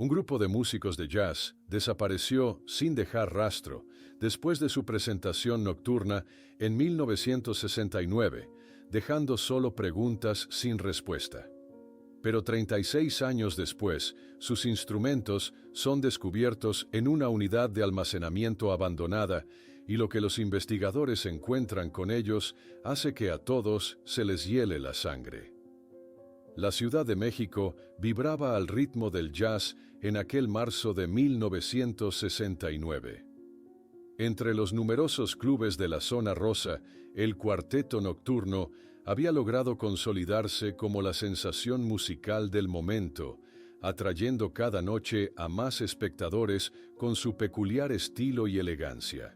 Un grupo de músicos de jazz desapareció sin dejar rastro después de su presentación nocturna en 1969, dejando solo preguntas sin respuesta. Pero 36 años después, sus instrumentos son descubiertos en una unidad de almacenamiento abandonada y lo que los investigadores encuentran con ellos hace que a todos se les hiele la sangre. La Ciudad de México vibraba al ritmo del jazz en aquel marzo de 1969. Entre los numerosos clubes de la zona rosa, el Cuarteto Nocturno había logrado consolidarse como la sensación musical del momento, atrayendo cada noche a más espectadores con su peculiar estilo y elegancia.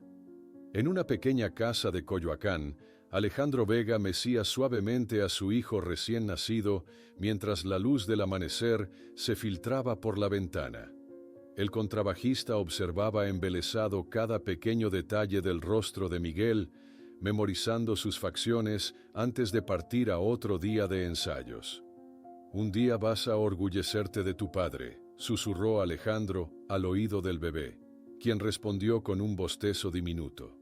En una pequeña casa de Coyoacán, Alejandro Vega mecía suavemente a su hijo recién nacido mientras la luz del amanecer se filtraba por la ventana. El contrabajista observaba embelesado cada pequeño detalle del rostro de Miguel, memorizando sus facciones antes de partir a otro día de ensayos. «Un día vas a orgullecerte de tu padre», susurró Alejandro al oído del bebé, quien respondió con un bostezo diminuto.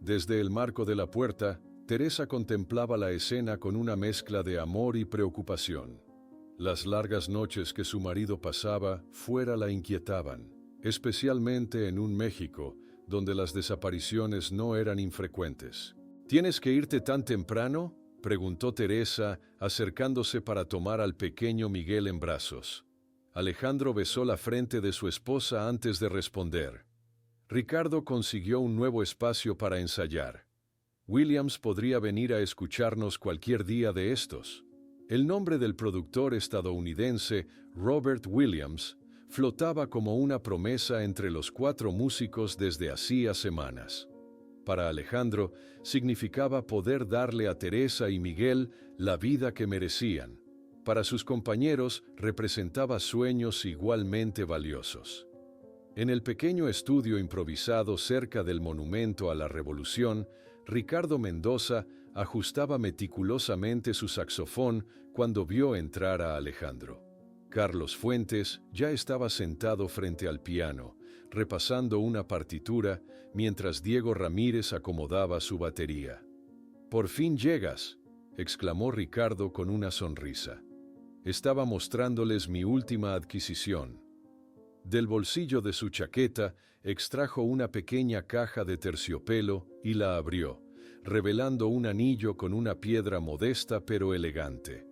Desde el marco de la puerta, Teresa contemplaba la escena con una mezcla de amor y preocupación. Las largas noches que su marido pasaba fuera la inquietaban, especialmente en un México donde las desapariciones no eran infrecuentes. «¿Tienes que irte tan temprano?», preguntó Teresa, acercándose para tomar al pequeño Miguel en brazos. Alejandro besó la frente de su esposa antes de responder. Ricardo consiguió un nuevo espacio para ensayar. Williams podría venir a escucharnos cualquier día de estos. El nombre del productor estadounidense, Robert Williams, flotaba como una promesa entre los 4 músicos desde hacía semanas. Para Alejandro, significaba poder darle a Teresa y Miguel la vida que merecían. Para sus compañeros, representaba sueños igualmente valiosos. En el pequeño estudio improvisado cerca del Monumento a la Revolución, Ricardo Mendoza ajustaba meticulosamente su saxofón cuando vio entrar a Alejandro. Carlos Fuentes ya estaba sentado frente al piano, repasando una partitura, mientras Diego Ramírez acomodaba su batería. «¡Por fin llegas!», exclamó Ricardo con una sonrisa. «Estaba mostrándoles mi última adquisición». Del bolsillo de su chaqueta extrajo una pequeña caja de terciopelo y la abrió, revelando un anillo con una piedra modesta pero elegante.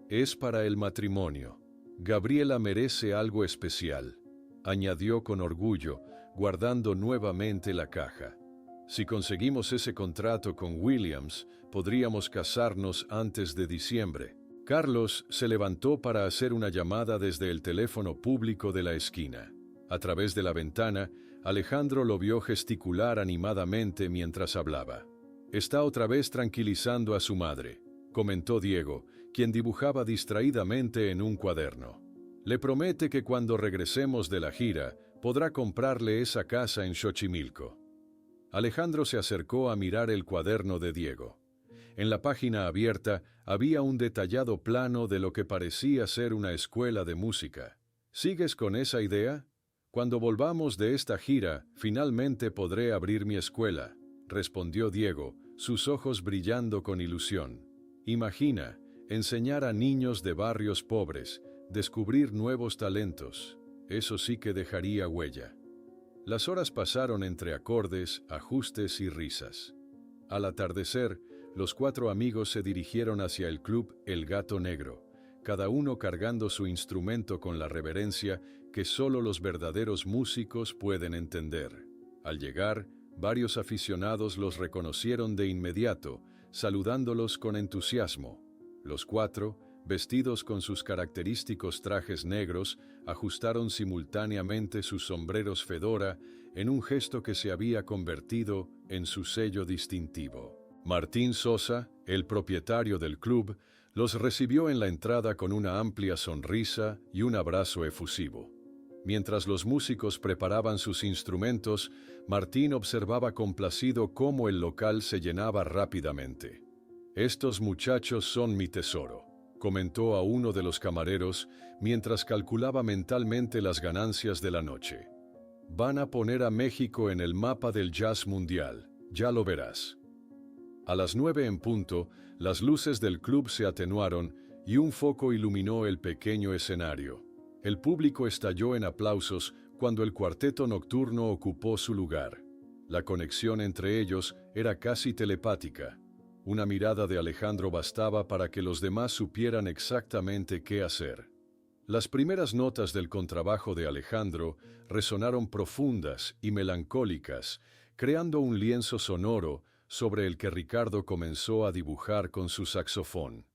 «Es para el matrimonio. Gabriela merece algo especial», añadió con orgullo, guardando nuevamente la caja. «Si conseguimos ese contrato con Williams, podríamos casarnos antes de diciembre». Carlos se levantó para hacer una llamada desde el teléfono público de la esquina. A través de la ventana, Alejandro lo vio gesticular animadamente mientras hablaba. «Está otra vez tranquilizando a su madre», comentó Diego, quien dibujaba distraídamente en un cuaderno. «Le promete que cuando regresemos de la gira, podrá comprarle esa casa en Xochimilco». Alejandro se acercó a mirar el cuaderno de Diego. En la página abierta había un detallado plano de lo que parecía ser una escuela de música. «¿Sigues con esa idea? Cuando volvamos de esta gira, finalmente podré abrir mi escuela», respondió Diego, sus ojos brillando con ilusión. «Imagina, enseñar a niños de barrios pobres, descubrir nuevos talentos. Eso sí que dejaría huella». Las horas pasaron entre acordes, ajustes y risas. Al atardecer, los 4 amigos se dirigieron hacia el club El Gato Negro, cada uno cargando su instrumento con la reverencia que solo los verdaderos músicos pueden entender. Al llegar, varios aficionados los reconocieron de inmediato, saludándolos con entusiasmo. Los 4, vestidos con sus característicos trajes negros, ajustaron simultáneamente sus sombreros fedora en un gesto que se había convertido en su sello distintivo. Martín Sosa, el propietario del club, los recibió en la entrada con una amplia sonrisa y un abrazo efusivo. Mientras los músicos preparaban sus instrumentos, Martín observaba complacido cómo el local se llenaba rápidamente. «Estos muchachos son mi tesoro», comentó a uno de los camareros mientras calculaba mentalmente las ganancias de la noche. Van a poner a México en el mapa del jazz mundial, ya lo verás. A las 9 en punto, las luces del club se atenuaron y un foco iluminó el pequeño escenario. El público estalló en aplausos cuando el cuarteto nocturno ocupó su lugar. La conexión entre ellos era casi telepática. Una mirada de Alejandro bastaba para que los demás supieran exactamente qué hacer. Las primeras notas del contrabajo de Alejandro resonaron profundas y melancólicas, creando un lienzo sonoro sobre el que Ricardo comenzó a dibujar con su saxofón.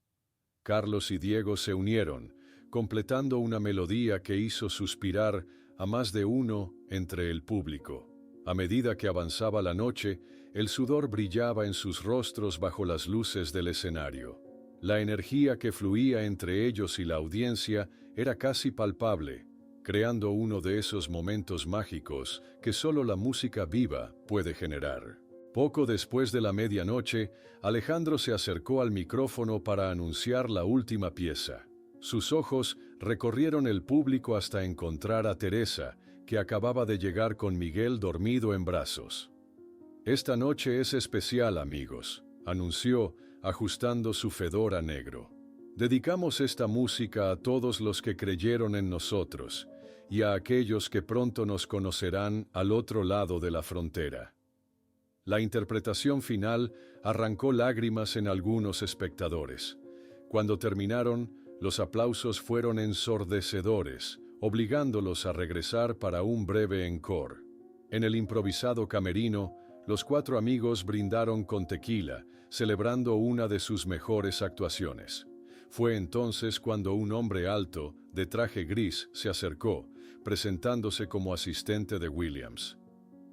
Carlos y Diego se unieron, completando una melodía que hizo suspirar a más de uno entre el público. A medida que avanzaba la noche, el sudor brillaba en sus rostros bajo las luces del escenario. La energía que fluía entre ellos y la audiencia era casi palpable, creando uno de esos momentos mágicos que solo la música viva puede generar. Poco después de la medianoche, Alejandro se acercó al micrófono para anunciar la última pieza. Sus ojos recorrieron el público hasta encontrar a Teresa, que acababa de llegar con Miguel dormido en brazos. «Esta noche es especial, amigos», anunció, ajustando su fedora negro. «Dedicamos esta música a todos los que creyeron en nosotros y a aquellos que pronto nos conocerán al otro lado de la frontera». La interpretación final arrancó lágrimas en algunos espectadores. Cuando terminaron, los aplausos fueron ensordecedores, obligándolos a regresar para un breve encore. En el improvisado camerino, los 4 amigos brindaron con tequila, celebrando una de sus mejores actuaciones. Fue entonces cuando un hombre alto, de traje gris, se acercó, presentándose como asistente de Williams.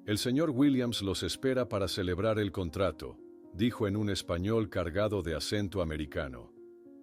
«El señor Williams los espera para celebrar el contrato», dijo en un español cargado de acento americano.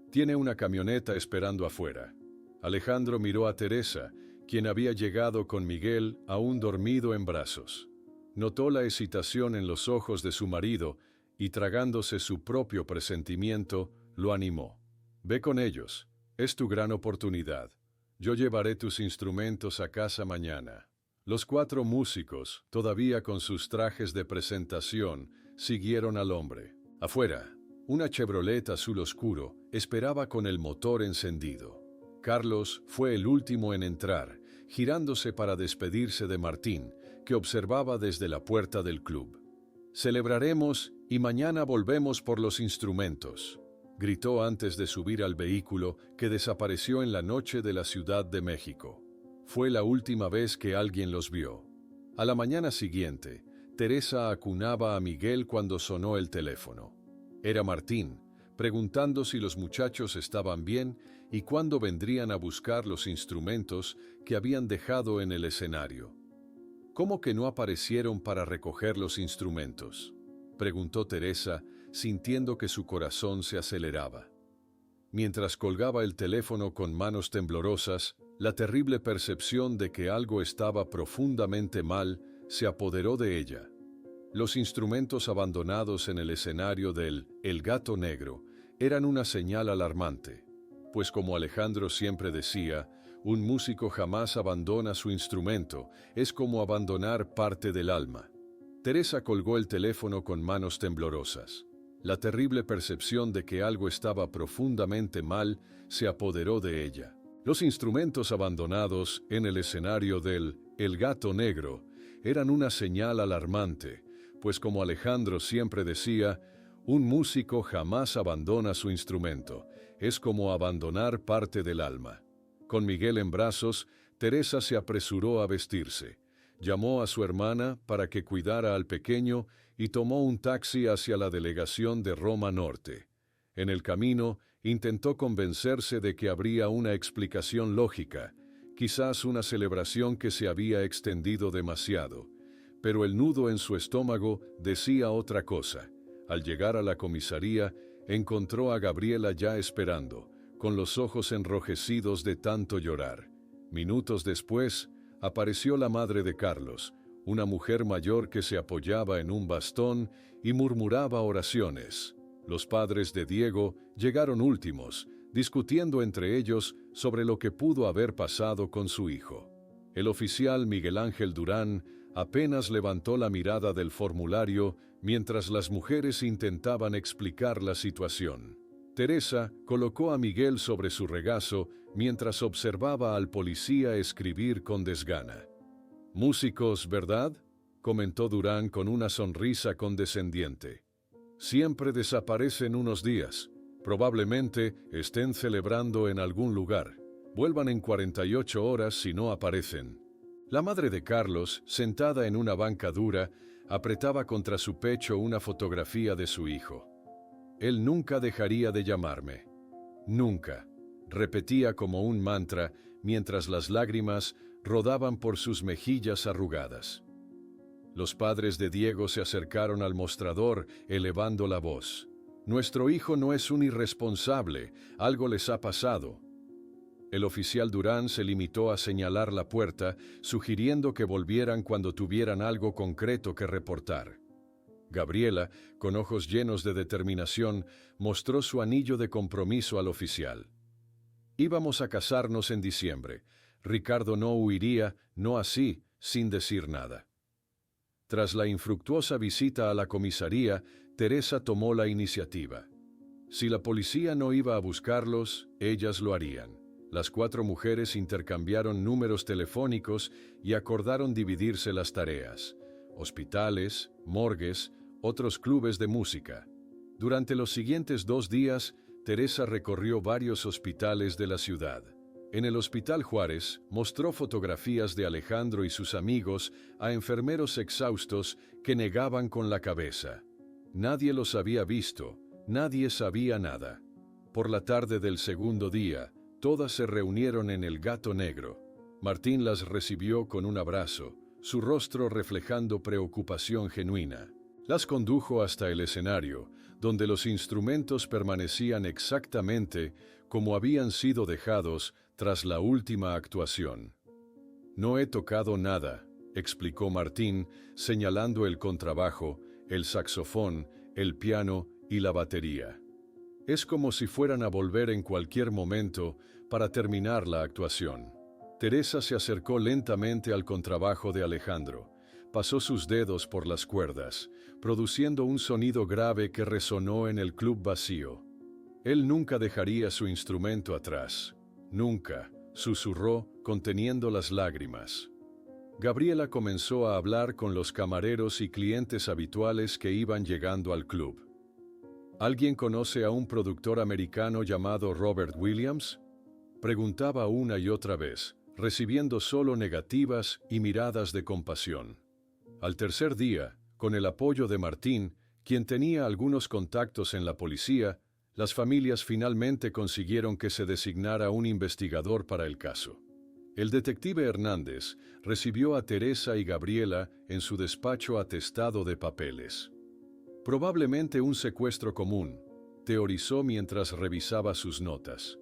«Tiene una camioneta esperando afuera». Alejandro miró a Teresa, quien había llegado con Miguel aún dormido en brazos. Notó la excitación en los ojos de su marido y, tragándose su propio presentimiento, lo animó. «Ve con ellos, es tu gran oportunidad. Yo llevaré tus instrumentos a casa mañana». Los 4 músicos, todavía con sus trajes de presentación, siguieron al hombre. Afuera, una Chevrolet azul oscuro esperaba con el motor encendido. Carlos fue el último en entrar, girándose para despedirse de Martín, que observaba desde la puerta del club. «Celebraremos y mañana volvemos por los instrumentos», gritó antes de subir al vehículo que desapareció en la noche de la Ciudad de México. Fue la última vez que alguien los vio. A la mañana siguiente, Teresa acunaba a Miguel cuando sonó el teléfono. Era Martín, preguntando si los muchachos estaban bien y cuándo vendrían a buscar los instrumentos que habían dejado en el escenario. «¿Cómo que no aparecieron para recoger los instrumentos?», preguntó Teresa, sintiendo que su corazón se aceleraba. Mientras colgaba el teléfono con manos temblorosas, la terrible percepción de que algo estaba profundamente mal se apoderó de ella. Los instrumentos abandonados en el escenario del El Gato Negro eran una señal alarmante, pues como Alejandro siempre decía, un músico jamás abandona su instrumento, es como abandonar parte del alma. Teresa colgó el teléfono con manos temblorosas. La terrible percepción de que algo estaba profundamente mal se apoderó de ella. Los instrumentos abandonados en el escenario del El Gato Negro eran una señal alarmante, pues como Alejandro siempre decía, un músico jamás abandona su instrumento, es como abandonar parte del alma. Con Miguel en brazos, Teresa se apresuró a vestirse. Llamó a su hermana para que cuidara al pequeño y tomó un taxi hacia la delegación de Roma Norte. En el camino, intentó convencerse de que habría una explicación lógica, quizás una celebración que se había extendido demasiado, pero el nudo en su estómago decía otra cosa. Al llegar a la comisaría, encontró a Gabriela ya esperando, con los ojos enrojecidos de tanto llorar. Minutos después, apareció la madre de Carlos, una mujer mayor que se apoyaba en un bastón y murmuraba oraciones. Los padres de Diego llegaron últimos, discutiendo entre ellos sobre lo que pudo haber pasado con su hijo. El oficial Miguel Ángel Durán apenas levantó la mirada del formulario mientras las mujeres intentaban explicar la situación. Teresa colocó a Miguel sobre su regazo mientras observaba al policía escribir con desgana. «Músicos, ¿verdad?», comentó Durán con una sonrisa condescendiente. «Siempre desaparecen unos días. Probablemente estén celebrando en algún lugar. Vuelvan en 48 horas si no aparecen». La madre de Carlos, sentada en una banca dura, apretaba contra su pecho una fotografía de su hijo. «Él nunca dejaría de llamarme. Nunca», repetía como un mantra mientras las lágrimas rodaban por sus mejillas arrugadas. Los padres de Diego se acercaron al mostrador, elevando la voz. «Nuestro hijo no es un irresponsable, algo les ha pasado». El oficial Durán se limitó a señalar la puerta, sugiriendo que volvieran cuando tuvieran algo concreto que reportar. Gabriela, con ojos llenos de determinación, mostró su anillo de compromiso al oficial. «Íbamos a casarnos en diciembre. Ricardo no huiría, no así, sin decir nada». Tras la infructuosa visita a la comisaría, Teresa tomó la iniciativa. Si la policía no iba a buscarlos, ellas lo harían. Las 4 mujeres intercambiaron números telefónicos y acordaron dividirse las tareas: hospitales, morgues, otros clubes de música. Durante los siguientes 2 días, Teresa recorrió varios hospitales de la ciudad. En el Hospital Juárez, mostró fotografías de Alejandro y sus amigos a enfermeros exhaustos que negaban con la cabeza. Nadie los había visto, nadie sabía nada. Por la tarde del segundo día, todas se reunieron en el Gato Negro. Martín las recibió con un abrazo, su rostro reflejando preocupación genuina. Las condujo hasta el escenario, donde los instrumentos permanecían exactamente como habían sido dejados tras la última actuación. «No he tocado nada», explicó Martín, señalando el contrabajo, el saxofón, el piano y la batería. «Es como si fueran a volver en cualquier momento para terminar la actuación». Teresa se acercó lentamente al contrabajo de Alejandro. Pasó sus dedos por las cuerdas, produciendo un sonido grave que resonó en el club vacío. Él nunca dejaría su instrumento atrás. Nunca, susurró, conteniendo las lágrimas. Gabriela comenzó a hablar con los camareros y clientes habituales que iban llegando al club. «¿Alguien conoce a un productor americano llamado Robert Williams?», preguntaba una y otra vez, recibiendo solo negativas y miradas de compasión. Al tercer día, con el apoyo de Martín, quien tenía algunos contactos en la policía, las familias finalmente consiguieron que se designara un investigador para el caso. El detective Hernández recibió a Teresa y Gabriela en su despacho atestado de papeles. «Probablemente un secuestro común», teorizó mientras revisaba sus notas.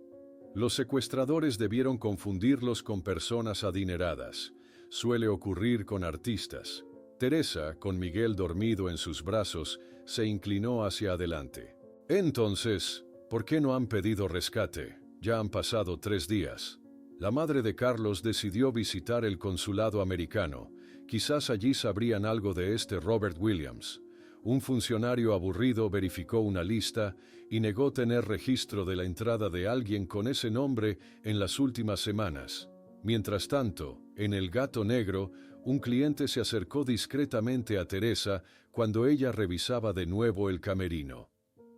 «Los secuestradores debieron confundirlos con personas adineradas. Suele ocurrir con artistas». Teresa, con Miguel dormido en sus brazos, se inclinó hacia adelante. «Entonces, ¿por qué no han pedido rescate? Ya han pasado 3 días». La madre de Carlos decidió visitar el consulado americano. Quizás allí sabrían algo de este Robert Williams. Un funcionario aburrido verificó una lista y negó tener registro de la entrada de alguien con ese nombre en las últimas semanas. Mientras tanto, en el Gato Negro, un cliente se acercó discretamente a Teresa cuando ella revisaba de nuevo el camerino.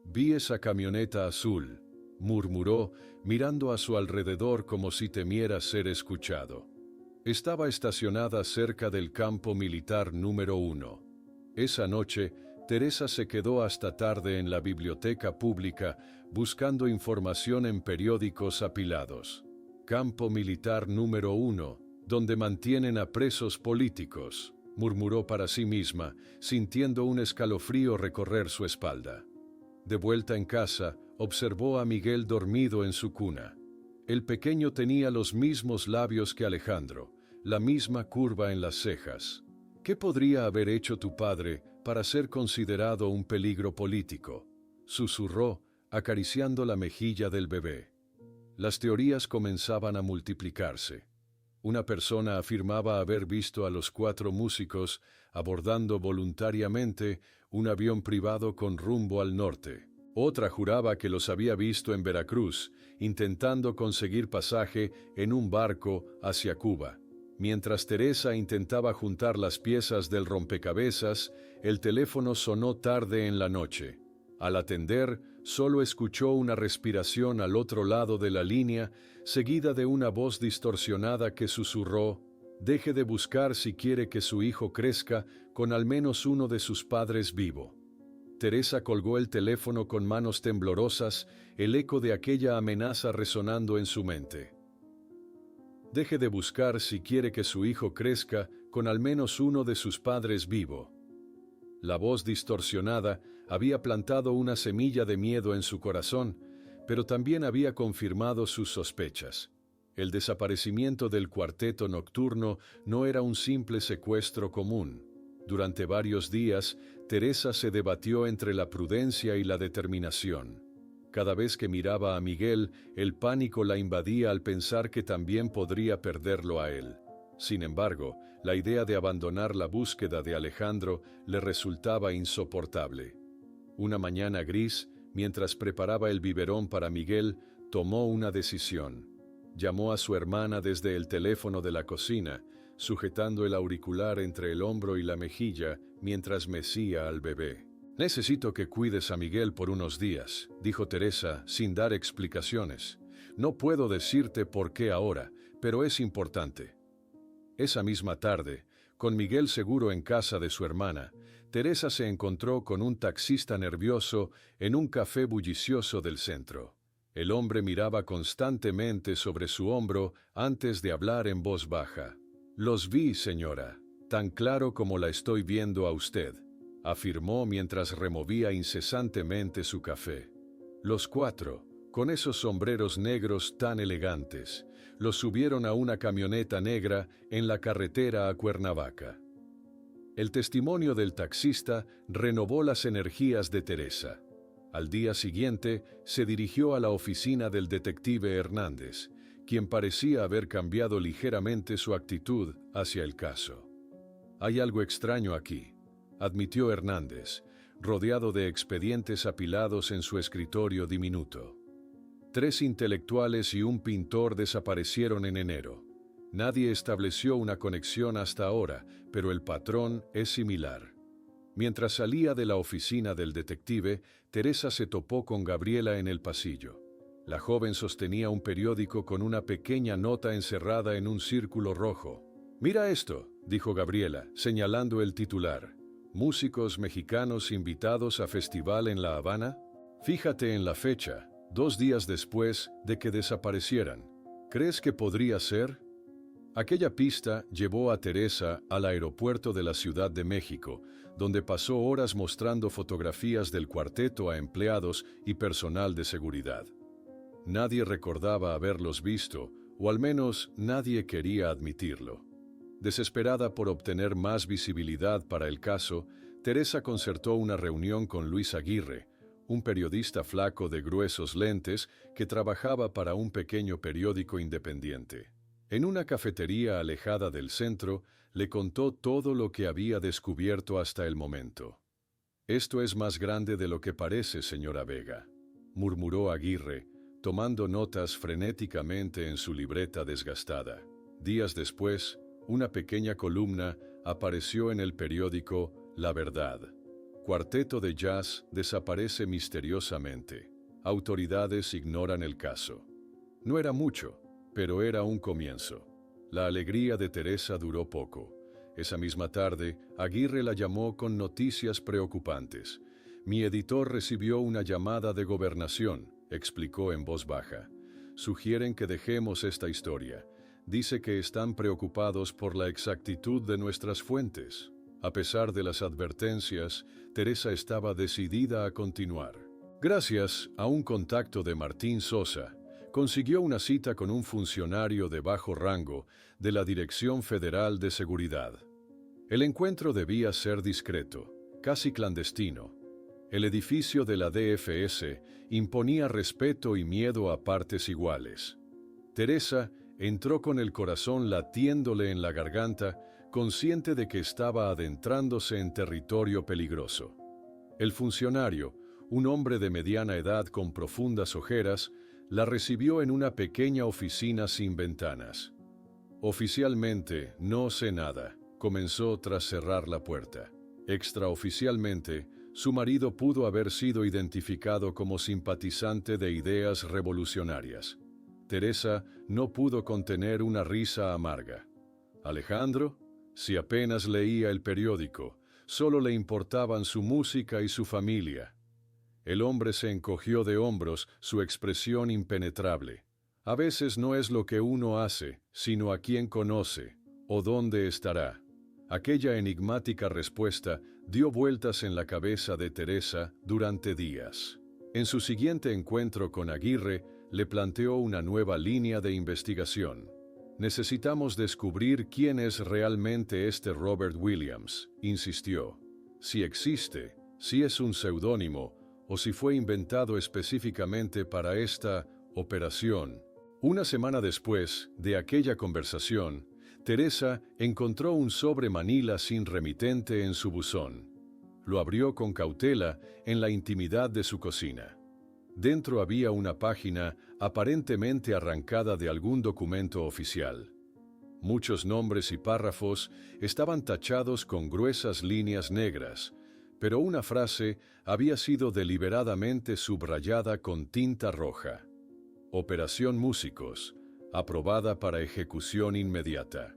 «Vi esa camioneta azul», murmuró, mirando a su alrededor como si temiera ser escuchado. Estaba estacionada cerca del campo militar número 1. Esa noche, Teresa se quedó hasta tarde en la biblioteca pública buscando información en periódicos apilados. «Campo militar número 1, donde mantienen a presos políticos», murmuró para sí misma, sintiendo un escalofrío recorrer su espalda. De vuelta en casa, observó a Miguel dormido en su cuna. El pequeño tenía los mismos labios que Alejandro, la misma curva en las cejas. «¿Qué podría haber hecho tu padre para ser considerado un peligro político?», susurró, acariciando la mejilla del bebé. Las teorías comenzaban a multiplicarse. Una persona afirmaba haber visto a los 4 músicos abordando voluntariamente un avión privado con rumbo al norte. Otra juraba que los había visto en Veracruz, intentando conseguir pasaje en un barco hacia Cuba. Mientras Teresa intentaba juntar las piezas del rompecabezas, el teléfono sonó tarde en la noche. Al atender, solo escuchó una respiración al otro lado de la línea, seguida de una voz distorsionada que susurró: «Deje de buscar si quiere que su hijo crezca con al menos uno de sus padres vivo». Teresa colgó el teléfono con manos temblorosas, el eco de aquella amenaza resonando en su mente. Deje de buscar si quiere que su hijo crezca con al menos uno de sus padres vivo. La voz distorsionada había plantado una semilla de miedo en su corazón, pero también había confirmado sus sospechas. El desaparecimiento del cuarteto nocturno no era un simple secuestro común. Durante varios días, Teresa se debatió entre la prudencia y la determinación. Cada vez que miraba a Miguel, el pánico la invadía al pensar que también podría perderlo a él. Sin embargo, la idea de abandonar la búsqueda de Alejandro le resultaba insoportable. Una mañana gris, mientras preparaba el biberón para Miguel, tomó una decisión. Llamó a su hermana desde el teléfono de la cocina, sujetando el auricular entre el hombro y la mejilla mientras mecía al bebé. «Necesito que cuides a Miguel por unos días», dijo Teresa sin dar explicaciones. «No puedo decirte por qué ahora, pero es importante». Esa misma tarde, con Miguel seguro en casa de su hermana, Teresa se encontró con un taxista nervioso en un café bullicioso del centro. El hombre miraba constantemente sobre su hombro antes de hablar en voz baja. «Los vi, señora, tan claro como la estoy viendo a usted», afirmó mientras removía incesantemente su café. Los 4, con esos sombreros negros tan elegantes, los subieron a una camioneta negra en la carretera a Cuernavaca. El testimonio del taxista renovó las energías de Teresa. Al día siguiente, se dirigió a la oficina del detective Hernández, quien parecía haber cambiado ligeramente su actitud hacia el caso. «Hay algo extraño aquí», admitió Hernández, rodeado de expedientes apilados en su escritorio diminuto. 3 intelectuales y un pintor desaparecieron en enero. Nadie estableció una conexión hasta ahora, pero el patrón es similar. Mientras salía de la oficina del detective, Teresa se topó con Gabriela en el pasillo. La joven sostenía un periódico con una pequeña nota encerrada en un círculo rojo. «Mira esto», dijo Gabriela, señalando el titular. «Músicos mexicanos invitados a festival en La Habana». Fíjate en la fecha, 2 días después de que desaparecieran. ¿Crees que podría ser? Aquella pista llevó a Teresa al aeropuerto de la Ciudad de México, donde pasó horas mostrando fotografías del cuarteto a empleados y personal de seguridad. Nadie recordaba haberlos visto, o al menos nadie quería admitirlo. Desesperada por obtener más visibilidad para el caso, Teresa concertó una reunión con Luis Aguirre, un periodista flaco de gruesos lentes que trabajaba para un pequeño periódico independiente. En una cafetería alejada del centro, le contó todo lo que había descubierto hasta el momento. «Esto es más grande de lo que parece, señora Vega», murmuró Aguirre, tomando notas frenéticamente en su libreta desgastada. Días después, una pequeña columna apareció en el periódico La Verdad. Cuarteto de jazz desaparece misteriosamente. Autoridades ignoran el caso. No era mucho, pero era un comienzo. La alegría de Teresa duró poco. Esa misma tarde, Aguirre la llamó con noticias preocupantes. «Mi editor recibió una llamada de Gobernación», explicó en voz baja. «Sugieren que dejemos esta historia. Dice que están preocupados por la exactitud de nuestras fuentes». A pesar de las advertencias, Teresa estaba decidida a continuar. Gracias a un contacto de Martín Sosa, consiguió una cita con un funcionario de bajo rango de la Dirección Federal de Seguridad. El encuentro debía ser discreto, casi clandestino. El edificio de la DFS imponía respeto y miedo a partes iguales. Teresa entró con el corazón latiéndole en la garganta, consciente de que estaba adentrándose en territorio peligroso. El funcionario, un hombre de mediana edad con profundas ojeras, la recibió en una pequeña oficina sin ventanas. Oficialmente, no sé nada, comenzó tras cerrar la puerta. Extraoficialmente, su marido pudo haber sido identificado como simpatizante de ideas revolucionarias. Teresa no pudo contener una risa amarga. ¿Alejandro? Si apenas leía el periódico, solo le importaban su música y su familia. El hombre se encogió de hombros, su expresión impenetrable. A veces no es lo que uno hace, sino a quién conoce, o dónde estará. Aquella enigmática respuesta dio vueltas en la cabeza de Teresa durante días. En su siguiente encuentro con Aguirre, le planteó una nueva línea de investigación. Necesitamos descubrir quién es realmente este Robert Williams, insistió. Si existe, si es un seudónimo, o si fue inventado específicamente para esta operación. Una semana después de aquella conversación, Teresa encontró un sobre manila sin remitente en su buzón. Lo abrió con cautela en la intimidad de su cocina. Dentro había una página aparentemente arrancada de algún documento oficial. Muchos nombres y párrafos estaban tachados con gruesas líneas negras, pero una frase había sido deliberadamente subrayada con tinta roja. Operación Músicos, aprobada para ejecución inmediata.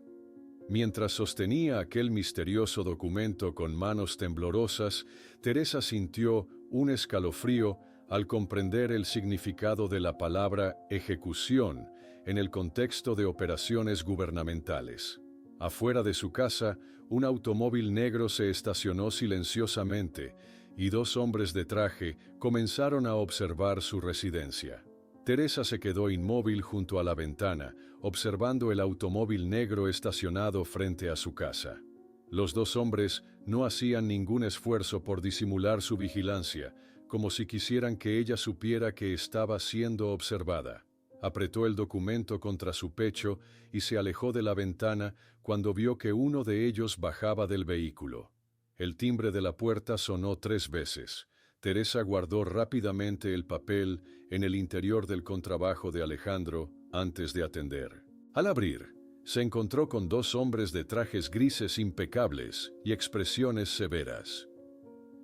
Mientras sostenía aquel misterioso documento con manos temblorosas, Teresa sintió un escalofrío al comprender el significado de la palabra ejecución en el contexto de operaciones gubernamentales. Afuera de su casa, un automóvil negro se estacionó silenciosamente y dos hombres de traje comenzaron a observar su residencia. Teresa se quedó inmóvil junto a la ventana, observando el automóvil negro estacionado frente a su casa. Los dos hombres no hacían ningún esfuerzo por disimular su vigilancia, como si quisieran que ella supiera que estaba siendo observada. Apretó el documento contra su pecho y se alejó de la ventana cuando vio que uno de ellos bajaba del vehículo. El timbre de la puerta sonó 3 veces. Teresa guardó rápidamente el papel en el interior del contrabajo de Alejandro antes de atender. Al abrir, se encontró con 2 hombres de trajes grises impecables y expresiones severas.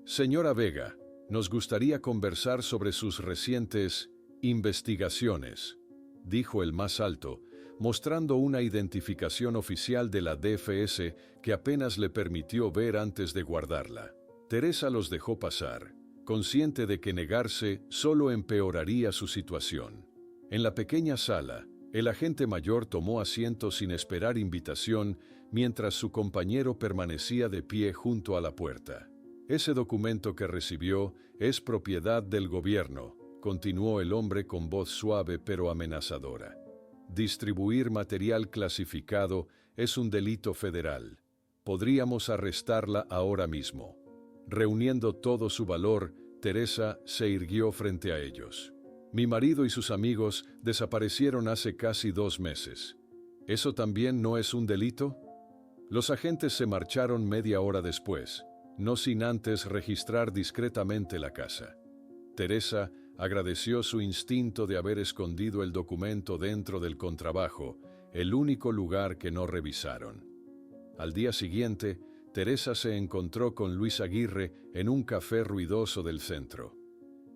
Señora Vega, nos gustaría conversar sobre sus recientes investigaciones, dijo el más alto, mostrando una identificación oficial de la DFS que apenas le permitió ver antes de guardarla. Teresa los dejó pasar, consciente de que negarse solo empeoraría su situación. En la pequeña sala, el agente mayor tomó asiento sin esperar invitación mientras su compañero permanecía de pie junto a la puerta. Ese documento que recibió es propiedad del gobierno, continuó el hombre con voz suave pero amenazadora. Distribuir material clasificado es un delito federal. Podríamos arrestarla ahora mismo. Reuniendo todo su valor, Teresa se irguió frente a ellos. Mi marido y sus amigos desaparecieron hace casi 2 meses. ¿Eso también no es un delito? Los agentes se marcharon media hora después, no sin antes registrar discretamente la casa. Teresa agradeció su instinto de haber escondido el documento dentro del contrabajo, el único lugar que no revisaron. Al día siguiente, Teresa se encontró con Luis Aguirre en un café ruidoso del centro.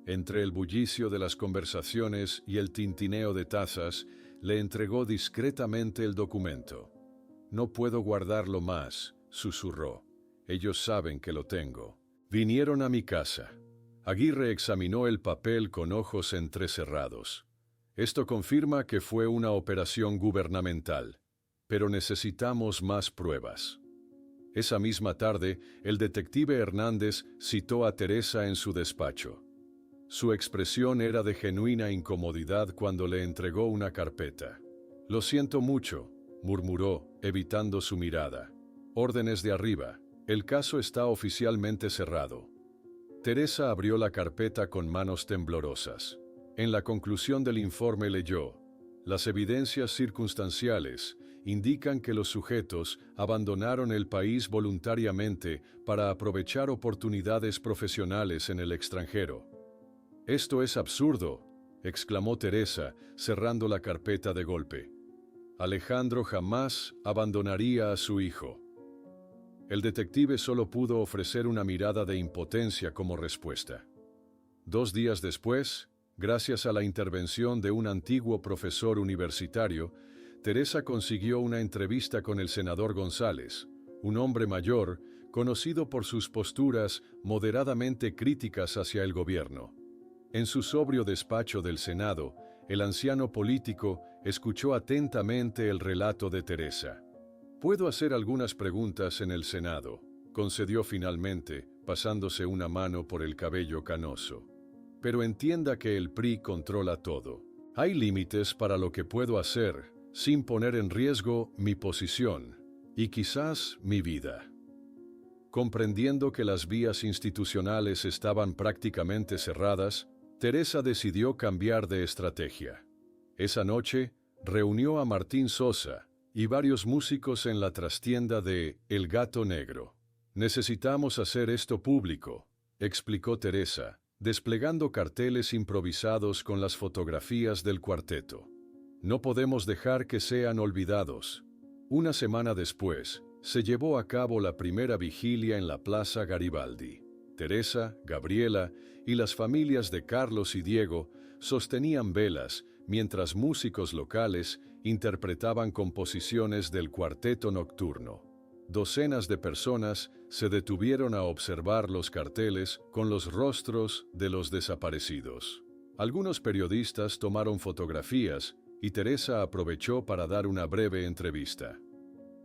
Entre el bullicio de las conversaciones y el tintineo de tazas, le entregó discretamente el documento. No puedo guardarlo más, susurró. Ellos saben que lo tengo. Vinieron a mi casa. Aguirre examinó el papel con ojos entrecerrados. Esto confirma que fue una operación gubernamental, pero necesitamos más pruebas. Esa misma tarde, el detective Hernández citó a Teresa en su despacho. Su expresión era de genuina incomodidad cuando le entregó una carpeta. Lo siento mucho, murmuró, evitando su mirada. Órdenes de arriba. El caso está oficialmente cerrado. Teresa abrió la carpeta con manos temblorosas. En la conclusión del informe leyó: las evidencias circunstanciales indican que los sujetos abandonaron el país voluntariamente para aprovechar oportunidades profesionales en el extranjero. «Esto es absurdo», exclamó Teresa, cerrando la carpeta de golpe. «Alejandro jamás abandonaría a su hijo». El detective solo pudo ofrecer una mirada de impotencia como respuesta. 2 días después, gracias a la intervención de un antiguo profesor universitario, Teresa consiguió una entrevista con el senador González, un hombre mayor, conocido por sus posturas moderadamente críticas hacia el gobierno. En su sobrio despacho del Senado, el anciano político escuchó atentamente el relato de Teresa. «Puedo hacer algunas preguntas en el Senado», concedió finalmente, pasándose una mano por el cabello canoso. «Pero entienda que el PRI controla todo. Hay límites para lo que puedo hacer, sin poner en riesgo mi posición, y quizás mi vida». Comprendiendo que las vías institucionales estaban prácticamente cerradas, Teresa decidió cambiar de estrategia. Esa noche, reunió a Martín Sosa y varios músicos en la trastienda de El Gato Negro. «Necesitamos hacer esto público», explicó Teresa, desplegando carteles improvisados con las fotografías del cuarteto. «No podemos dejar que sean olvidados». Una semana después, se llevó a cabo la primera vigilia en la Plaza Garibaldi. Teresa, Gabriela y las familias de Carlos y Diego sostenían velas, mientras músicos locales interpretaban composiciones del cuarteto nocturno. Docenas de personas se detuvieron a observar los carteles con los rostros de los desaparecidos. Algunos periodistas tomaron fotografías y Teresa aprovechó para dar una breve entrevista.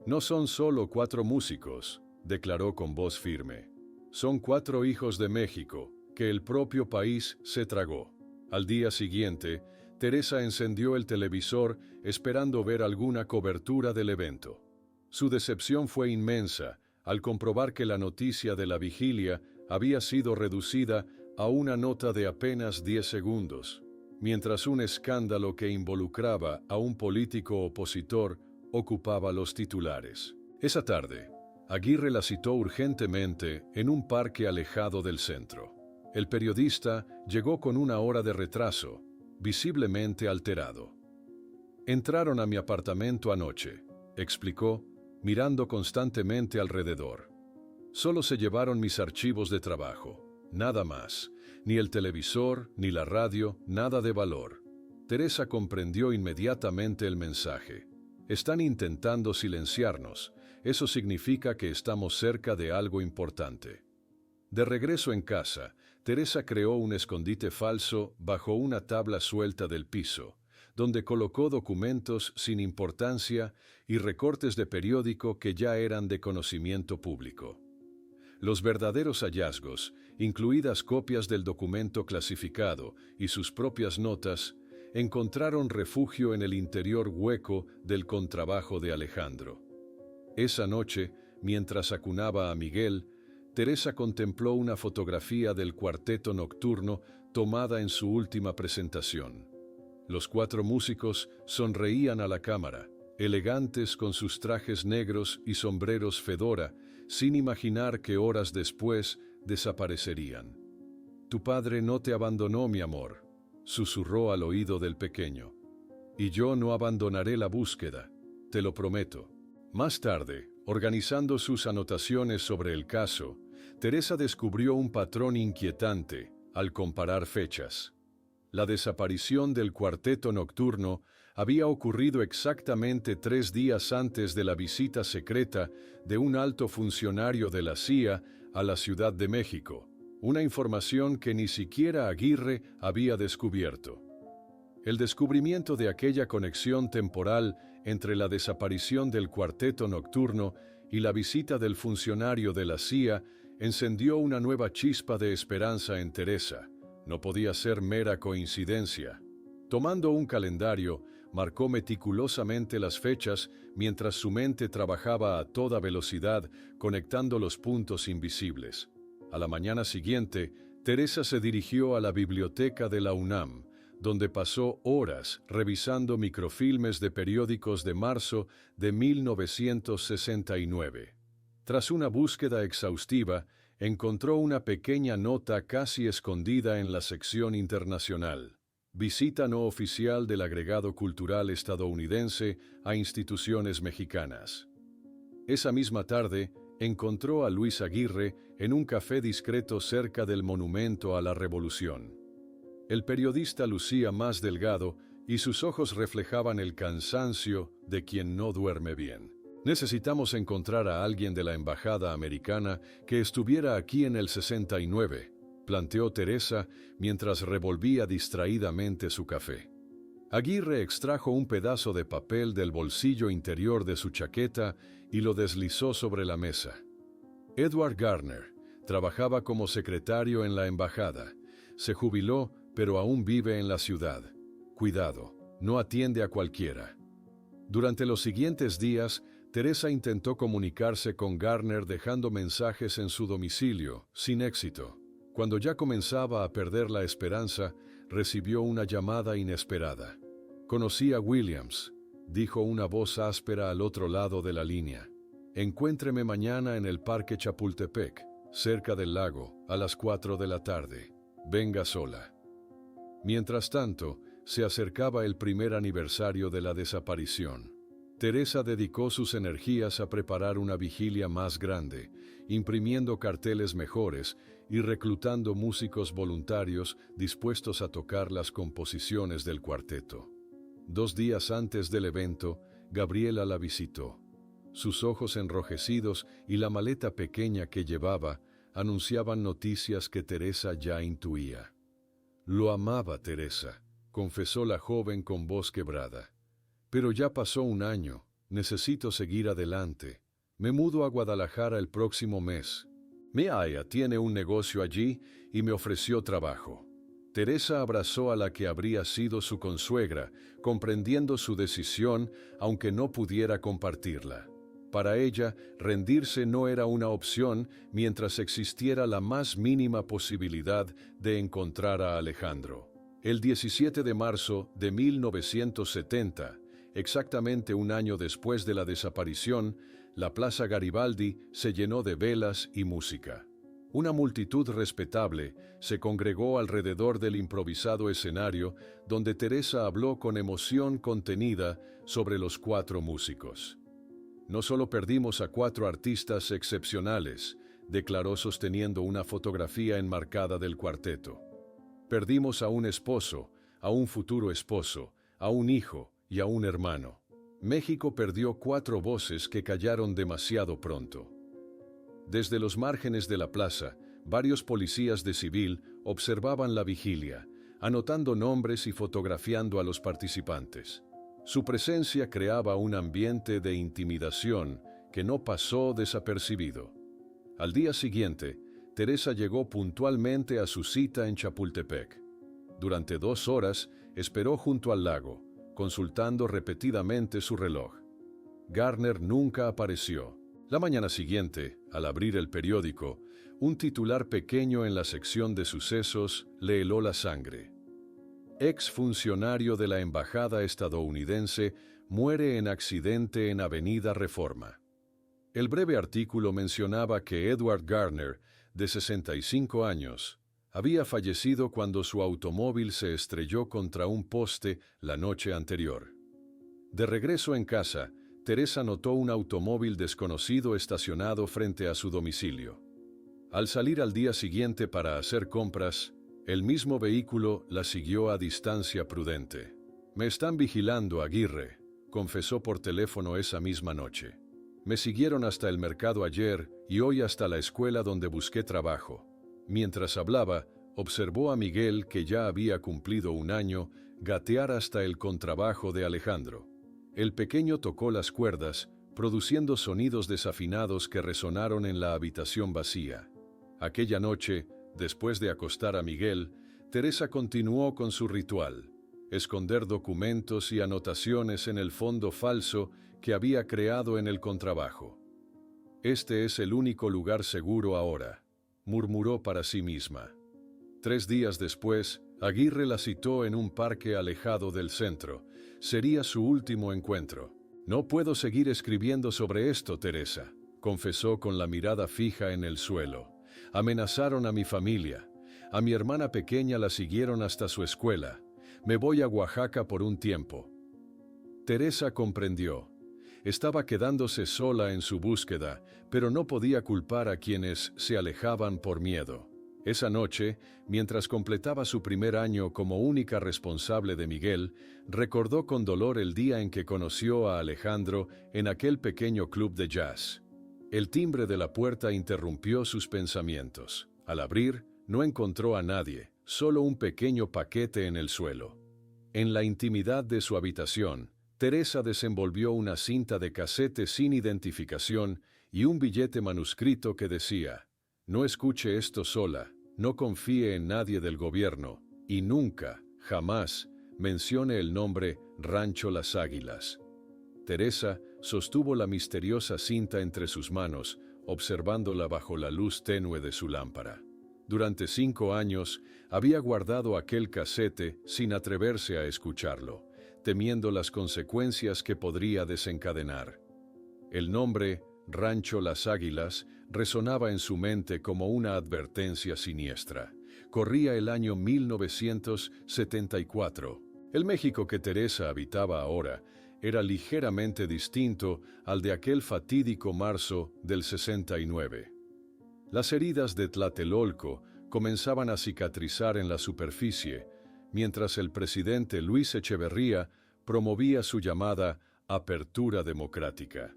«No son solo 4 músicos», declaró con voz firme. «Son 4 hijos de México, que el propio país se tragó». Al día siguiente, Teresa encendió el televisor esperando ver alguna cobertura del evento. Su decepción fue inmensa al comprobar que la noticia de la vigilia había sido reducida a una nota de apenas 10 segundos, mientras un escándalo que involucraba a un político opositor ocupaba los titulares. Esa tarde, Aguirre la citó urgentemente en un parque alejado del centro. El periodista llegó con 1 hora de retraso, visiblemente alterado. «Entraron a mi apartamento anoche», explicó, mirando constantemente alrededor. «Solo se llevaron mis archivos de trabajo, nada más, ni el televisor, ni la radio, nada de valor». Teresa comprendió inmediatamente el mensaje. «Están intentando silenciarnos. Eso significa que estamos cerca de algo importante». De regreso en casa, Teresa creó un escondite falso bajo una tabla suelta del piso, donde colocó documentos sin importancia y recortes de periódico que ya eran de conocimiento público. Los verdaderos hallazgos, incluidas copias del documento clasificado y sus propias notas, encontraron refugio en el interior hueco del contrabajo de Alejandro. Esa noche, mientras acunaba a Miguel, Teresa contempló una fotografía del cuarteto nocturno tomada en su última presentación. Los 4 músicos sonreían a la cámara, elegantes con sus trajes negros y sombreros fedora, sin imaginar que horas después desaparecerían. «Tu padre no te abandonó, mi amor», susurró al oído del pequeño. «Y yo no abandonaré la búsqueda, te lo prometo». Más tarde, organizando sus anotaciones sobre el caso, Teresa descubrió un patrón inquietante al comparar fechas. La desaparición del cuarteto nocturno había ocurrido exactamente 3 días antes de la visita secreta de un alto funcionario de la CIA a la Ciudad de México, una información que ni siquiera Aguirre había descubierto. El descubrimiento de aquella conexión temporal entre la desaparición del cuarteto nocturno y la visita del funcionario de la CIA encendió una nueva chispa de esperanza en Teresa. No podía ser mera coincidencia. Tomando un calendario, marcó meticulosamente las fechas mientras su mente trabajaba a toda velocidad conectando los puntos invisibles. A la mañana siguiente, Teresa se dirigió a la biblioteca de la UNAM, donde pasó horas revisando microfilmes de periódicos de marzo de 1969. Tras una búsqueda exhaustiva, encontró una pequeña nota casi escondida en la sección internacional. Visita no oficial del agregado cultural estadounidense a instituciones mexicanas. Esa misma tarde, encontró a Luis Aguirre en un café discreto cerca del Monumento a la Revolución. El periodista lucía más delgado y sus ojos reflejaban el cansancio de quien no duerme bien. Necesitamos encontrar a alguien de la embajada americana que estuviera aquí en el 69, planteó Teresa mientras revolvía distraídamente su café. Aguirre extrajo un pedazo de papel del bolsillo interior de su chaqueta y lo deslizó sobre la mesa. Edward Garner trabajaba como secretario en la embajada. Se jubiló, pero aún vive en la ciudad. Cuidado, no atiende a cualquiera. Durante los siguientes días, Teresa intentó comunicarse con Garner dejando mensajes en su domicilio, sin éxito. Cuando ya comenzaba a perder la esperanza, recibió una llamada inesperada. «Conocí a Williams», dijo una voz áspera al otro lado de la línea. «Encuéntreme mañana en el Parque Chapultepec, cerca del lago, a las 4 de la tarde. Venga sola». Mientras tanto, se acercaba el primer aniversario de la desaparición. Teresa dedicó sus energías a preparar una vigilia más grande, imprimiendo carteles mejores y reclutando músicos voluntarios dispuestos a tocar las composiciones del cuarteto. 2 días antes del evento, Gabriela la visitó. Sus ojos enrojecidos y la maleta pequeña que llevaba anunciaban noticias que Teresa ya intuía. «Lo amaba Teresa», confesó la joven con voz quebrada. «Pero ya pasó un año, necesito seguir adelante. Me mudo a Guadalajara el próximo mes. Mi aya tiene un negocio allí y me ofreció trabajo». Teresa abrazó a la que habría sido su consuegra, comprendiendo su decisión, aunque no pudiera compartirla. Para ella, rendirse no era una opción mientras existiera la más mínima posibilidad de encontrar a Alejandro. El 17 de marzo de 1970, exactamente un año después de la desaparición, la Plaza Garibaldi se llenó de velas y música. Una multitud respetable se congregó alrededor del improvisado escenario donde Teresa habló con emoción contenida sobre los 4 músicos. «No solo perdimos a 4 artistas excepcionales», declaró sosteniendo una fotografía enmarcada del cuarteto. «Perdimos a un esposo, a un futuro esposo, a un hijo y a un hermano. México perdió 4 voces que callaron demasiado pronto». Desde los márgenes de la plaza, varios policías de civil observaban la vigilia, anotando nombres y fotografiando a los participantes. Su presencia creaba un ambiente de intimidación que no pasó desapercibido. Al día siguiente, Teresa llegó puntualmente a su cita en Chapultepec. Durante 2 horas, esperó junto al lago, consultando repetidamente su reloj. Garner nunca apareció. La mañana siguiente, al abrir el periódico, un titular pequeño en la sección de sucesos le heló la sangre. «Exfuncionario de la embajada estadounidense muere en accidente en Avenida Reforma». El breve artículo mencionaba que Edward Garner, de 65 años, había fallecido cuando su automóvil se estrelló contra un poste la noche anterior. De regreso en casa, Teresa notó un automóvil desconocido estacionado frente a su domicilio. Al salir al día siguiente para hacer compras, el mismo vehículo la siguió a distancia prudente. «Me están vigilando, Aguirre», confesó por teléfono esa misma noche. «Me siguieron hasta el mercado ayer y hoy hasta la escuela donde busqué trabajo». Mientras hablaba, observó a Miguel, que ya había cumplido 1 año, gatear hasta el contrabajo de Alejandro. El pequeño tocó las cuerdas, produciendo sonidos desafinados que resonaron en la habitación vacía. Aquella noche, después de acostar a Miguel, Teresa continuó con su ritual: esconder documentos y anotaciones en el fondo falso que había creado en el contrabajo. «Este es el único lugar seguro ahora», murmuró para sí misma. 3 días después, Aguirre la citó en un parque alejado del centro. Sería su último encuentro. «No puedo seguir escribiendo sobre esto, Teresa», confesó con la mirada fija en el suelo. «Amenazaron a mi familia. A mi hermana pequeña la siguieron hasta su escuela. Me voy a Oaxaca por un tiempo». Teresa comprendió. Estaba quedándose sola en su búsqueda, pero no podía culpar a quienes se alejaban por miedo. Esa noche, mientras completaba su primer año como única responsable de Miguel, recordó con dolor el día en que conoció a Alejandro en aquel pequeño club de jazz. El timbre de la puerta interrumpió sus pensamientos. Al abrir, no encontró a nadie, solo un pequeño paquete en el suelo. En la intimidad de su habitación, Teresa desenvolvió una cinta de casete sin identificación y un billete manuscrito que decía: «No escuche esto sola, no confíe en nadie del gobierno, y nunca, jamás, mencione el nombre Rancho Las Águilas». Teresa sostuvo la misteriosa cinta entre sus manos, observándola bajo la luz tenue de su lámpara. Durante 5 años había guardado aquel casete sin atreverse a escucharlo, temiendo las consecuencias que podría desencadenar. El nombre Rancho Las Águilas resonaba en su mente como una advertencia siniestra. Corría el año 1974. El México que Teresa habitaba ahora era ligeramente distinto al de aquel fatídico marzo del 69. Las heridas de Tlatelolco comenzaban a cicatrizar en la superficie, mientras el presidente Luis Echeverría promovía su llamada apertura democrática.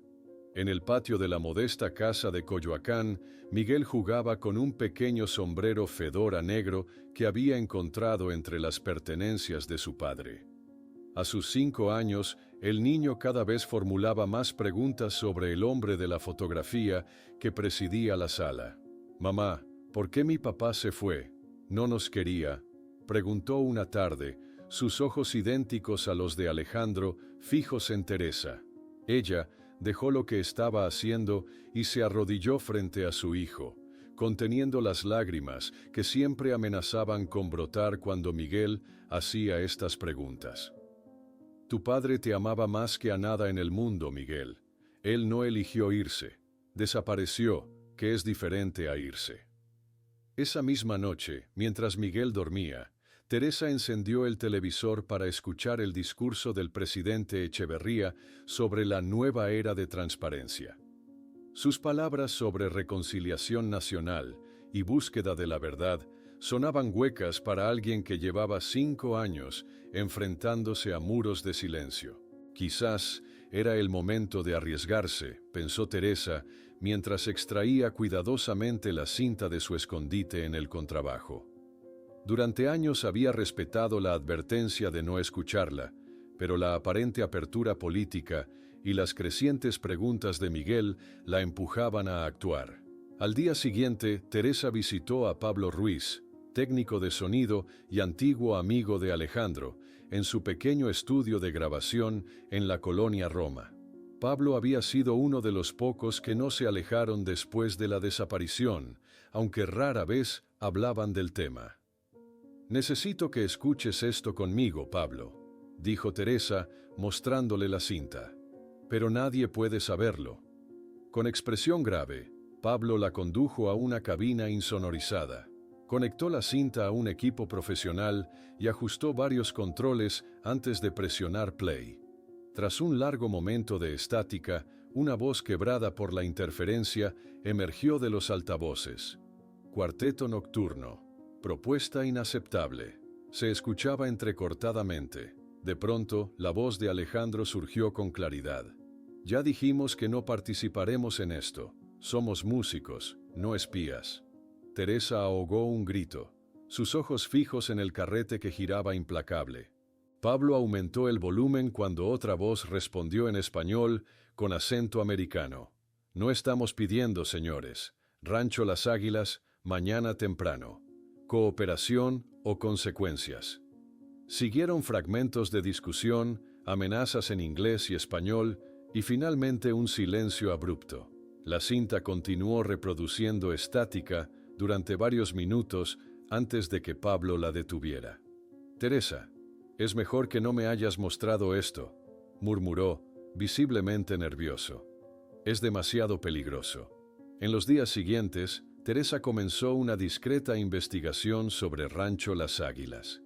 En el patio de la modesta casa de Coyoacán, Miguel jugaba con un pequeño sombrero fedora negro que había encontrado entre las pertenencias de su padre. A sus 5 años, el niño cada vez formulaba más preguntas sobre el hombre de la fotografía que presidía la sala. «Mamá, ¿por qué mi papá se fue? ¿No nos quería?», preguntó una tarde, sus ojos idénticos a los de Alejandro fijos en Teresa. Ella dejó lo que estaba haciendo y se arrodilló frente a su hijo, conteniendo las lágrimas que siempre amenazaban con brotar cuando Miguel hacía estas preguntas. «Tu padre te amaba más que a nada en el mundo, Miguel. Él no eligió irse. Desapareció, que es diferente a irse». Esa misma noche, mientras Miguel dormía, Teresa encendió el televisor para escuchar el discurso del presidente Echeverría sobre la nueva era de transparencia. Sus palabras sobre reconciliación nacional y búsqueda de la verdad sonaban huecas para alguien que llevaba 5 años enfrentándose a muros de silencio. Quizás era el momento de arriesgarse, pensó Teresa, mientras extraía cuidadosamente la cinta de su escondite en el contrabajo. Durante años había respetado la advertencia de no escucharla, pero la aparente apertura política y las crecientes preguntas de Miguel la empujaban a actuar. Al día siguiente, Teresa visitó a Pablo Ruiz, técnico de sonido y antiguo amigo de Alejandro, en su pequeño estudio de grabación en la colonia Roma. Pablo había sido uno de los pocos que no se alejaron después de la desaparición, aunque rara vez hablaban del tema. «Necesito que escuches esto conmigo, Pablo», dijo Teresa, mostrándole la cinta. «Pero nadie puede saberlo». Con expresión grave, Pablo la condujo a una cabina insonorizada. Conectó la cinta a un equipo profesional y ajustó varios controles antes de presionar play. Tras un largo momento de estática, una voz quebrada por la interferencia emergió de los altavoces. «Cuarteto nocturno. Propuesta inaceptable». Se escuchaba entrecortadamente. De pronto, la voz de Alejandro surgió con claridad. «Ya dijimos que no participaremos en esto. Somos músicos, no espías». Teresa ahogó un grito, sus ojos fijos en el carrete que giraba implacable. Pablo aumentó el volumen cuando otra voz respondió en español con acento americano. «No estamos pidiendo, señores. Rancho Las Águilas, mañana temprano. Cooperación o consecuencias». Siguieron fragmentos de discusión, amenazas en inglés y español, y finalmente un silencio abrupto. La cinta continuó reproduciendo estática, durante varios minutos antes de que Pablo la detuviera. «Teresa, es mejor que no me hayas mostrado esto», murmuró, visiblemente nervioso. «Es demasiado peligroso». En los días siguientes, Teresa comenzó una discreta investigación sobre Rancho Las Águilas.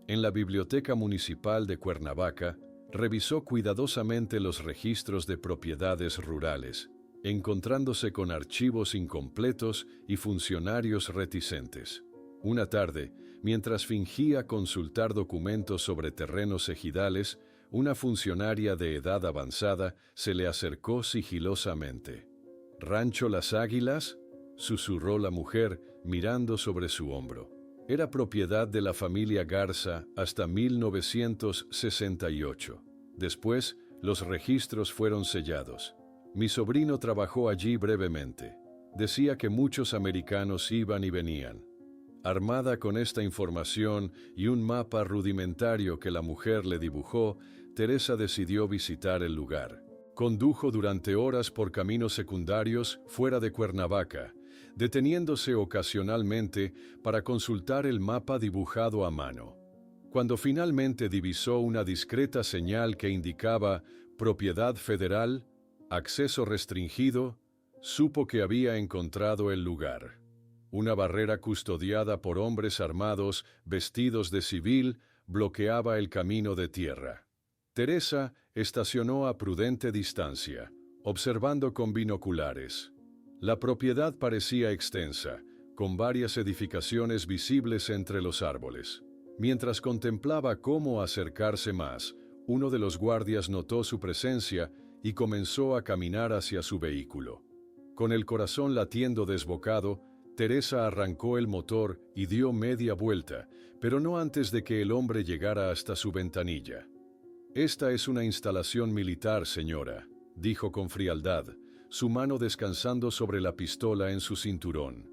En la Biblioteca Municipal de Cuernavaca, revisó cuidadosamente los registros de propiedades rurales, encontrándose con archivos incompletos y funcionarios reticentes. Una tarde, mientras fingía consultar documentos sobre terrenos ejidales, una funcionaria de edad avanzada se le acercó sigilosamente. «¿Rancho Las Águilas?», susurró la mujer, mirando sobre su hombro. Era propiedad de la familia Garza hasta 1968. Después, los registros fueron sellados. Mi sobrino trabajó allí brevemente. Decía que muchos americanos iban y venían. Armada con esta información y un mapa rudimentario que la mujer le dibujó, Teresa decidió visitar el lugar. Condujo durante horas por caminos secundarios fuera de Cuernavaca, deteniéndose ocasionalmente para consultar el mapa dibujado a mano. Cuando finalmente divisó una discreta señal que indicaba propiedad federal, acceso restringido, supo que había encontrado el lugar. Una barrera custodiada por hombres armados, vestidos de civil, bloqueaba el camino de tierra. Teresa estacionó a prudente distancia, observando con binoculares. La propiedad parecía extensa, con varias edificaciones visibles entre los árboles. Mientras contemplaba cómo acercarse más, uno de los guardias notó su presencia y comenzó a caminar hacia su vehículo. Con el corazón latiendo desbocado, Teresa arrancó el motor y dio media vuelta, pero no antes de que el hombre llegara hasta su ventanilla. «Esta es una instalación militar, señora», dijo con frialdad, su mano descansando sobre la pistola en su cinturón.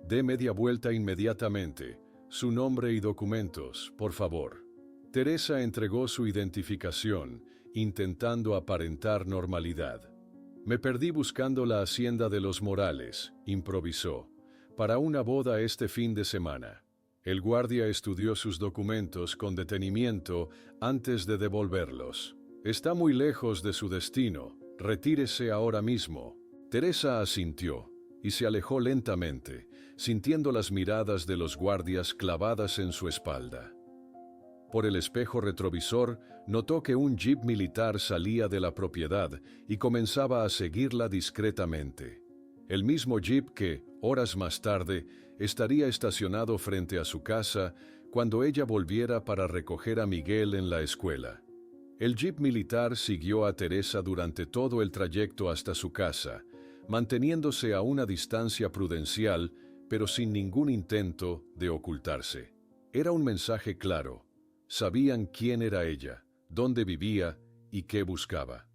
«Dé media vuelta inmediatamente. Su nombre y documentos, por favor». Teresa entregó su identificación, intentando aparentar normalidad. «Me perdí buscando la hacienda de los Morales», improvisó, «para una boda este fin de semana». El guardia estudió sus documentos con detenimiento antes de devolverlos. «Está muy lejos de su destino. Retírese ahora mismo». Teresa asintió y se alejó lentamente, sintiendo las miradas de los guardias clavadas en su espalda. Por el espejo retrovisor, notó que un jeep militar salía de la propiedad y comenzaba a seguirla discretamente. El mismo jeep que, horas más tarde, estaría estacionado frente a su casa cuando ella volviera para recoger a Miguel en la escuela. El jeep militar siguió a Teresa durante todo el trayecto hasta su casa, manteniéndose a una distancia prudencial, pero sin ningún intento de ocultarse. Era un mensaje claro. Sabían quién era ella, dónde vivía y qué buscaba.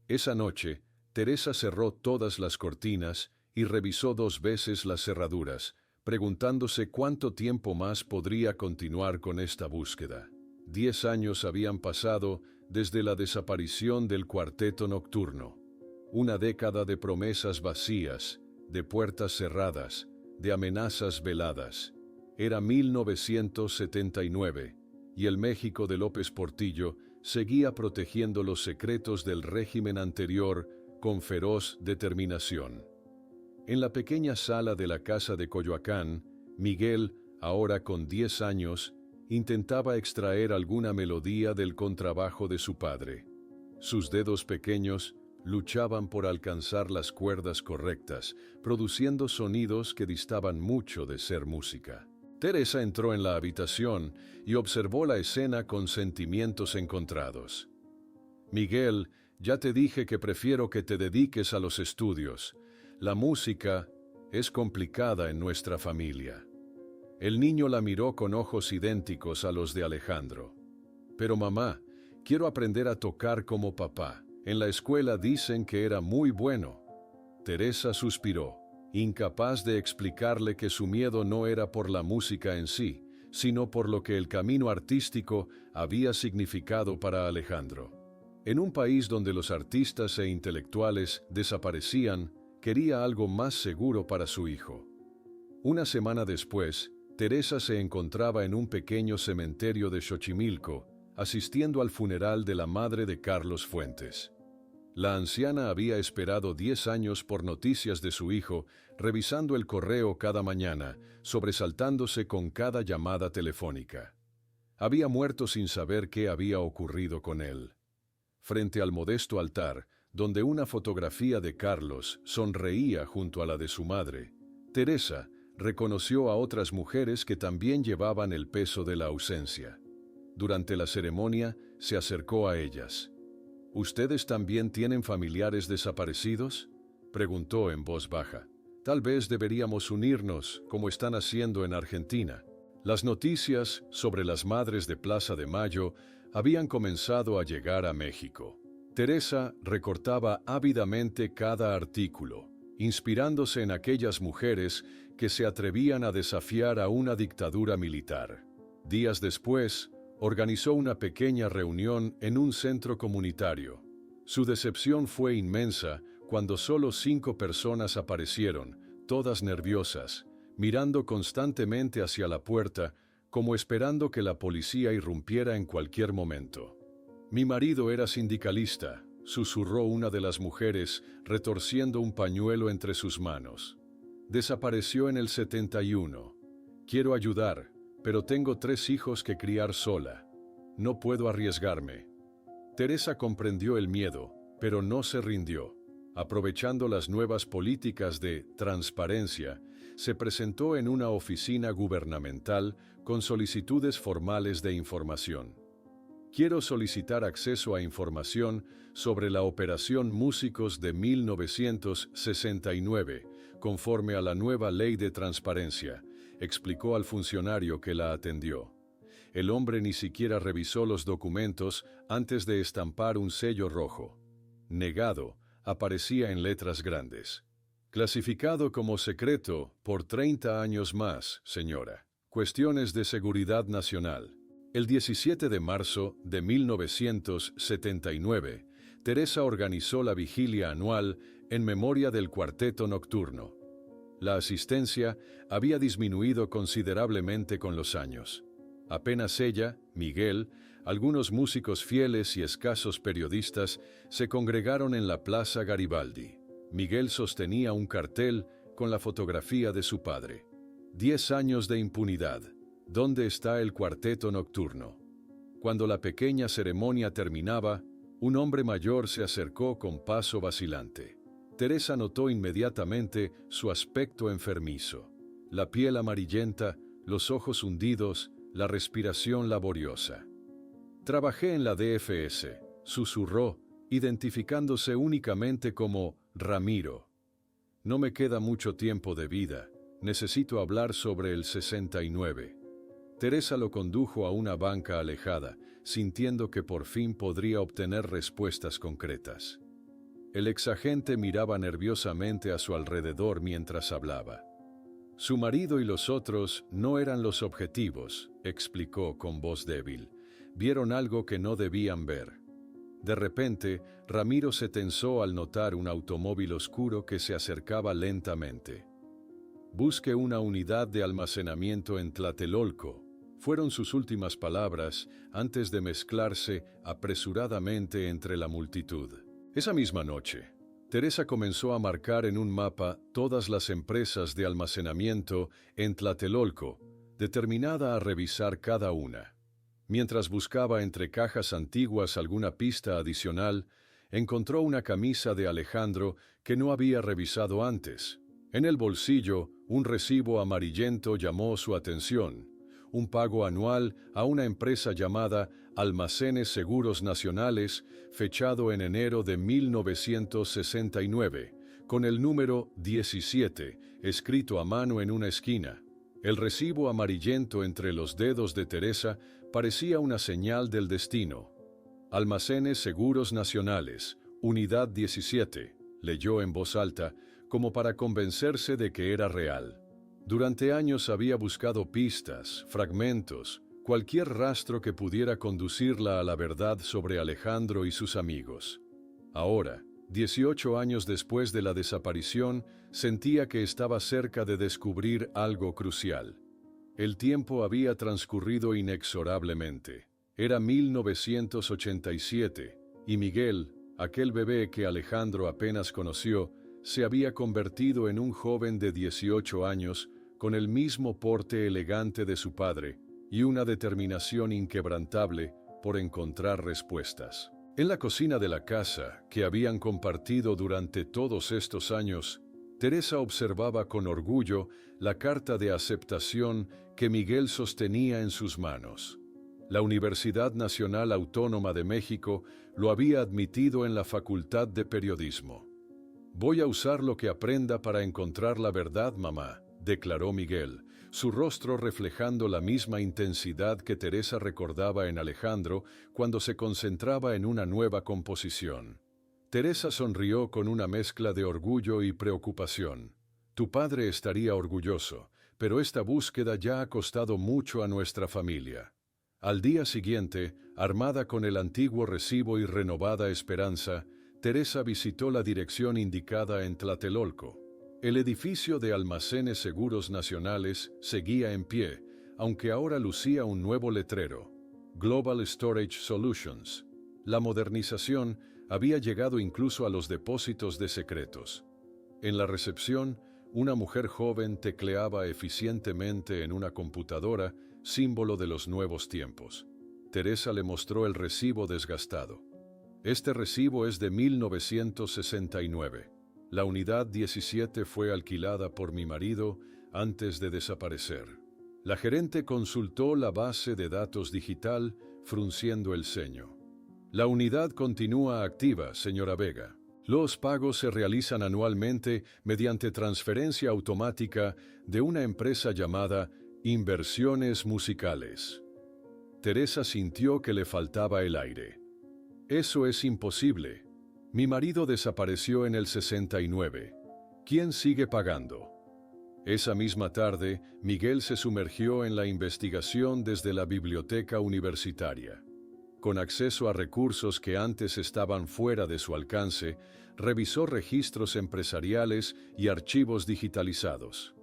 Esa noche, Teresa cerró todas las cortinas y revisó 2 veces las cerraduras, preguntándose cuánto tiempo más podría continuar con esta búsqueda. 10 años habían pasado desde la desaparición del cuarteto nocturno. Una década de promesas vacías, de puertas cerradas, de amenazas veladas. Era 1979, y el México de López Portillo seguía protegiendo los secretos del régimen anterior con feroz determinación. En la pequeña sala de la casa de Coyoacán, Miguel, ahora con 10 años, intentaba extraer alguna melodía del contrabajo de su padre. Sus dedos pequeños luchaban por alcanzar las cuerdas correctas, produciendo sonidos que distaban mucho de ser música. Teresa entró en la habitación y observó la escena con sentimientos encontrados. «Miguel, ya te dije que prefiero que te dediques a los estudios. La música es complicada en nuestra familia». El niño la miró con ojos idénticos a los de Alejandro. «Pero mamá, quiero aprender a tocar como papá. En la escuela dicen que era muy bueno». Teresa suspiró, incapaz de explicarle que su miedo no era por la música en sí, sino por lo que el camino artístico había significado para Alejandro. En un país donde los artistas e intelectuales desaparecían, quería algo más seguro para su hijo. Una semana después, Teresa se encontraba en un pequeño cementerio de Xochimilco, asistiendo al funeral de la madre de Carlos Fuentes. La anciana había esperado 10 años por noticias de su hijo, revisando el correo cada mañana, sobresaltándose con cada llamada telefónica. Había muerto sin saber qué había ocurrido con él. Frente al modesto altar, donde una fotografía de Carlos sonreía junto a la de su madre, Teresa reconoció a otras mujeres que también llevaban el peso de la ausencia. Durante la ceremonia, se acercó a ellas. ¿Ustedes también tienen familiares desaparecidos?, preguntó en voz baja. Tal vez deberíamos unirnos, como están haciendo en Argentina. Las noticias sobre las madres de Plaza de Mayo habían comenzado a llegar a México. Teresa recortaba ávidamente cada artículo, inspirándose en aquellas mujeres que se atrevían a desafiar a una dictadura militar. Días después, organizó una pequeña reunión en un centro comunitario. Su decepción fue inmensa cuando solo 5 personas aparecieron, todas nerviosas, mirando constantemente hacia la puerta, como esperando que la policía irrumpiera en cualquier momento. «Mi marido era sindicalista», susurró una de las mujeres, retorciendo un pañuelo entre sus manos. «Desapareció en el 71. Quiero ayudar, pero tengo 3 hijos que criar sola. No puedo arriesgarme». Teresa comprendió el miedo, pero no se rindió. Aprovechando las nuevas políticas de transparencia, se presentó en una oficina gubernamental con solicitudes formales de información. «Quiero solicitar acceso a información sobre la Operación Músicos de 1969, conforme a la nueva Ley de Transparencia», explicó al funcionario que la atendió. El hombre ni siquiera revisó los documentos antes de estampar un sello rojo. «Negado», aparecía en letras grandes. «Clasificado como secreto por 30 años más, señora. Cuestiones de seguridad nacional». El 17 de marzo de 1979, Teresa organizó la vigilia anual en memoria del Cuarteto Nocturno. La asistencia había disminuido considerablemente con los años. Apenas ella, Miguel, algunos músicos fieles y escasos periodistas se congregaron en la Plaza Garibaldi. Miguel sostenía un cartel con la fotografía de su padre. 10 años de impunidad. ¿Dónde está el Cuarteto Nocturno? Cuando la pequeña ceremonia terminaba, un hombre mayor se acercó con paso vacilante. Teresa notó inmediatamente su aspecto enfermizo. La piel amarillenta, los ojos hundidos, la respiración laboriosa. «Trabajé en la DFS», susurró, identificándose únicamente como Ramiro. «No me queda mucho tiempo de vida. Necesito hablar sobre el 69». Teresa lo condujo a una banca alejada, sintiendo que por fin podría obtener respuestas concretas. El exagente miraba nerviosamente a su alrededor mientras hablaba. «Su marido y los otros no eran los objetivos», explicó con voz débil. «Vieron algo que no debían ver». De repente, Ramiro se tensó al notar un automóvil oscuro que se acercaba lentamente. «Busque una unidad de almacenamiento en Tlatelolco», fueron sus últimas palabras antes de mezclarse apresuradamente entre la multitud. Esa misma noche, Teresa comenzó a marcar en un mapa todas las empresas de almacenamiento en Tlatelolco, determinada a revisar cada una. Mientras buscaba entre cajas antiguas alguna pista adicional, encontró una camisa de Alejandro que no había revisado antes. En el bolsillo, un recibo amarillento llamó su atención. Un pago anual a una empresa llamada Almacenes Seguros Nacionales, fechado en enero de 1969, con el número 17, escrito a mano en una esquina. El recibo amarillento entre los dedos de Teresa parecía una señal del destino. Almacenes Seguros Nacionales, Unidad 17, leyó en voz alta, como para convencerse de que era real. Durante años había buscado pistas, fragmentos, cualquier rastro que pudiera conducirla a la verdad sobre Alejandro y sus amigos. Ahora, 18 años después de la desaparición, sentía que estaba cerca de descubrir algo crucial. El tiempo había transcurrido inexorablemente. Era 1987, y Miguel, aquel bebé que Alejandro apenas conoció, se había convertido en un joven de 18 años, con el mismo porte elegante de su padre, y una determinación inquebrantable por encontrar respuestas. En la cocina de la casa, que habían compartido durante todos estos años, Teresa observaba con orgullo la carta de aceptación que Miguel sostenía en sus manos. La Universidad Nacional Autónoma de México lo había admitido en la Facultad de Periodismo. «Voy a usar lo que aprenda para encontrar la verdad, mamá», declaró Miguel, su rostro reflejando la misma intensidad que Teresa recordaba en Alejandro cuando se concentraba en una nueva composición. Teresa sonrió con una mezcla de orgullo y preocupación. «Tu padre estaría orgulloso, pero esta búsqueda ya ha costado mucho a nuestra familia». Al día siguiente, armada con el antiguo recibo y renovada esperanza, Teresa visitó la dirección indicada en Tlatelolco. El edificio de Almacenes Seguros Nacionales seguía en pie, aunque ahora lucía un nuevo letrero: Global Storage Solutions. La modernización había llegado incluso a los depósitos de secretos. En la recepción, una mujer joven tecleaba eficientemente en una computadora, símbolo de los nuevos tiempos. Teresa le mostró el recibo desgastado. «Este recibo es de 1969. La unidad 17 fue alquilada por mi marido antes de desaparecer». La gerente consultó la base de datos digital, frunciendo el ceño. «La unidad continúa activa, señora Vega. Los pagos se realizan anualmente mediante transferencia automática de una empresa llamada Inversiones Musicales». Teresa sintió que le faltaba el aire. «Eso es imposible. Mi marido desapareció en el 69. ¿Quién sigue pagando?». Esa misma tarde, Miguel se sumergió en la investigación desde la biblioteca universitaria. Con acceso a recursos que antes estaban fuera de su alcance, revisó registros empresariales y archivos digitalizados.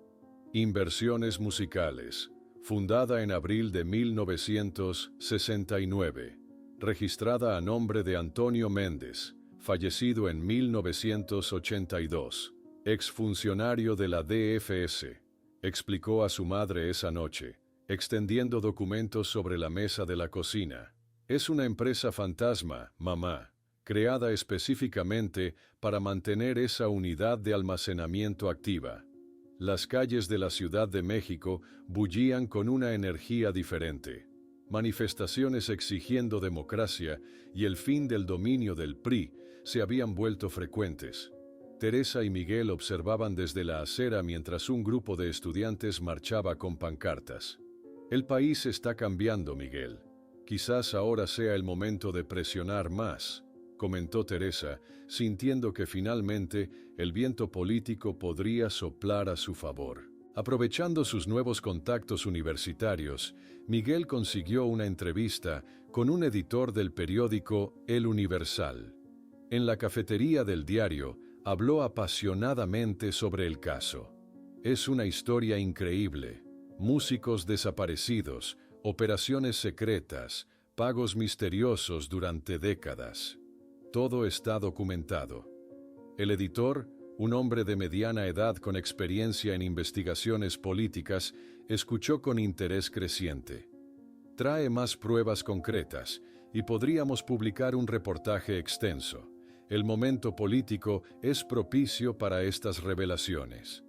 Inversiones Musicales, fundada en abril de 1969, registrada a nombre de Antonio Méndez, fallecido en 1982, exfuncionario de la DFS, explicó a su madre esa noche, extendiendo documentos sobre la mesa de la cocina. «Es una empresa fantasma, mamá, creada específicamente para mantener esa unidad de almacenamiento activa». Las calles de la Ciudad de México bullían con una energía diferente. Manifestaciones exigiendo democracia y el fin del dominio del PRI se habían vuelto frecuentes. Teresa y Miguel observaban desde la acera mientras un grupo de estudiantes marchaba con pancartas. «El país está cambiando, Miguel. Quizás ahora sea el momento de presionar más», comentó Teresa, sintiendo que finalmente el viento político podría soplar a su favor. Aprovechando sus nuevos contactos universitarios, Miguel consiguió una entrevista con un editor del periódico El Universal. En la cafetería del diario, habló apasionadamente sobre el caso. «Es una historia increíble. Músicos desaparecidos, operaciones secretas, pagos misteriosos durante décadas. Todo está documentado». El editor, un hombre de mediana edad con experiencia en investigaciones políticas, escuchó con interés creciente. «Trae más pruebas concretas y podríamos publicar un reportaje extenso. El momento político es propicio para estas revelaciones».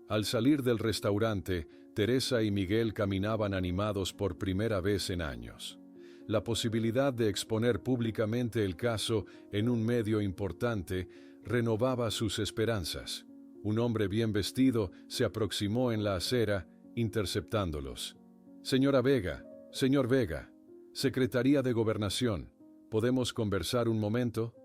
Al salir del restaurante, Teresa y Miguel caminaban animados por primera vez en años. La posibilidad de exponer públicamente el caso en un medio importante renovaba sus esperanzas. Un hombre bien vestido se aproximó en la acera, interceptándolos. «Señora Vega, señor Vega, Secretaría de Gobernación, ¿podemos conversar un momento?».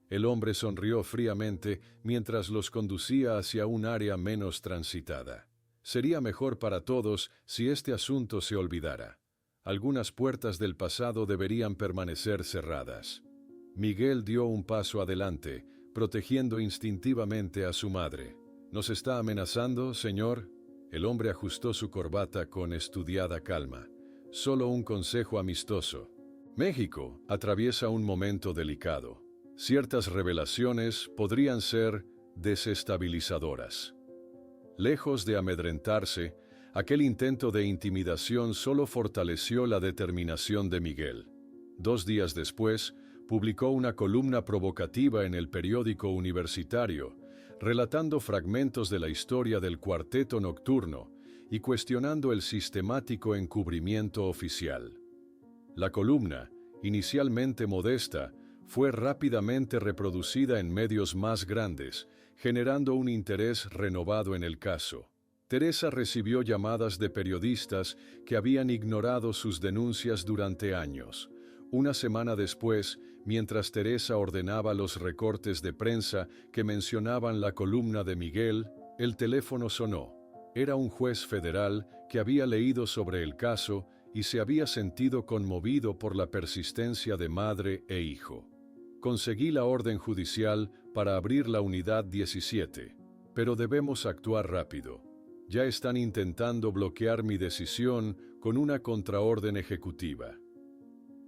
El hombre sonrió fríamente mientras los conducía hacia un área menos transitada. Sería mejor para todos si este asunto se olvidara. Algunas puertas del pasado deberían permanecer cerradas. Miguel dio un paso adelante, protegiendo instintivamente a su madre. ¿Nos está amenazando, señor? El hombre ajustó su corbata con estudiada calma. Solo un consejo amistoso. México atraviesa un momento delicado. Ciertas revelaciones podrían ser desestabilizadoras. Lejos de amedrentarse, aquel intento de intimidación solo fortaleció la determinación de Miguel. 2 días después, publicó una columna provocativa en el periódico universitario, relatando fragmentos de la historia del Cuarteto Nocturno y cuestionando el sistemático encubrimiento oficial. La columna, inicialmente modesta, fue rápidamente reproducida en medios más grandes, generando un interés renovado en el caso. Teresa recibió llamadas de periodistas que habían ignorado sus denuncias durante años. Una semana después, mientras Teresa ordenaba los recortes de prensa que mencionaban la columna de Miguel, el teléfono sonó. Era un juez federal que había leído sobre el caso y se había sentido conmovido por la persistencia de madre e hijo. Conseguí la orden judicial para abrir la unidad 17, pero debemos actuar rápido. Ya están intentando bloquear mi decisión con una contraorden ejecutiva.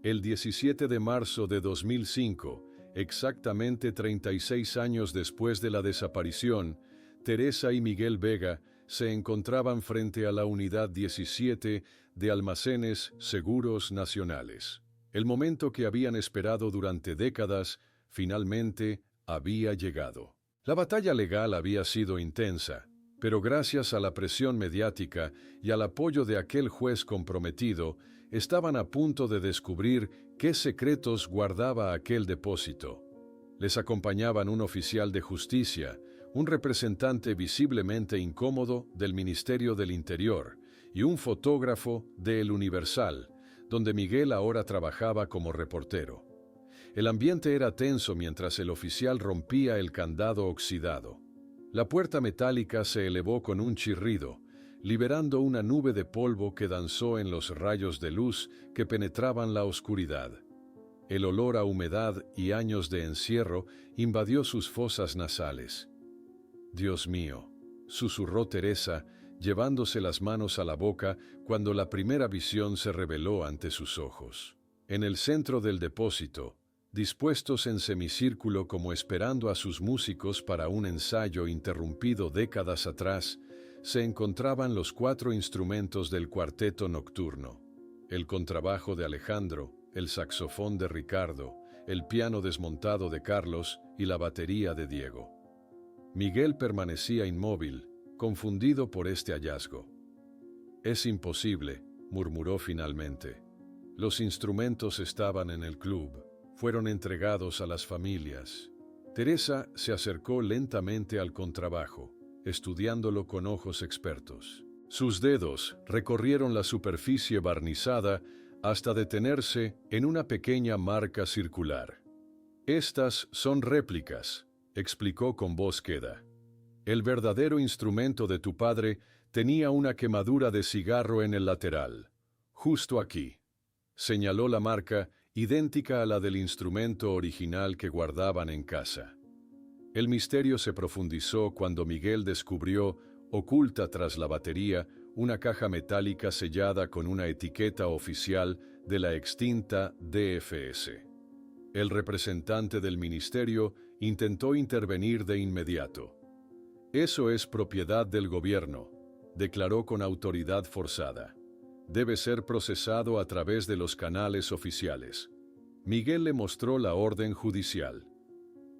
El 17 de marzo de 2005, exactamente 36 años después de la desaparición, Teresa y Miguel Vega se encontraban frente a la unidad 17 de Almacenes Seguros Nacionales. El momento que habían esperado durante décadas, finalmente, había llegado. La batalla legal había sido intensa, pero gracias a la presión mediática y al apoyo de aquel juez comprometido, estaban a punto de descubrir qué secretos guardaba aquel depósito. Les acompañaban un oficial de justicia, un representante visiblemente incómodo del Ministerio del Interior y un fotógrafo de El Universal, donde Miguel ahora trabajaba como reportero. El ambiente era tenso mientras el oficial rompía el candado oxidado. La puerta metálica se elevó con un chirrido, liberando una nube de polvo que danzó en los rayos de luz que penetraban la oscuridad. El olor a humedad y años de encierro invadió sus fosas nasales. «Dios mío», susurró Teresa, llevándose las manos a la boca cuando la primera visión se reveló ante sus ojos. En el centro del depósito, dispuestos en semicírculo como esperando a sus músicos para un ensayo interrumpido décadas atrás, se encontraban los 4 instrumentos del Cuarteto Nocturno: el contrabajo de Alejandro, el saxofón de Ricardo, el piano desmontado de Carlos y la batería de Diego. Miguel permanecía inmóvil, confundido por este hallazgo. «Es imposible», murmuró finalmente. «Los instrumentos estaban en el club. Fueron entregados a las familias». Teresa se acercó lentamente al contrabajo, estudiándolo con ojos expertos. Sus dedos recorrieron la superficie barnizada hasta detenerse en una pequeña marca circular. «Estas son réplicas», explicó con voz queda. «El verdadero instrumento de tu padre tenía una quemadura de cigarro en el lateral. Justo aquí». Señaló la marca, idéntica a la del instrumento original que guardaban en casa. El misterio se profundizó cuando Miguel descubrió, oculta tras la batería, una caja metálica sellada con una etiqueta oficial de la extinta DFS. El representante del ministerio intentó intervenir de inmediato. «Eso es propiedad del gobierno», declaró con autoridad forzada. «Debe ser procesado a través de los canales oficiales». Miguel le mostró la orden judicial.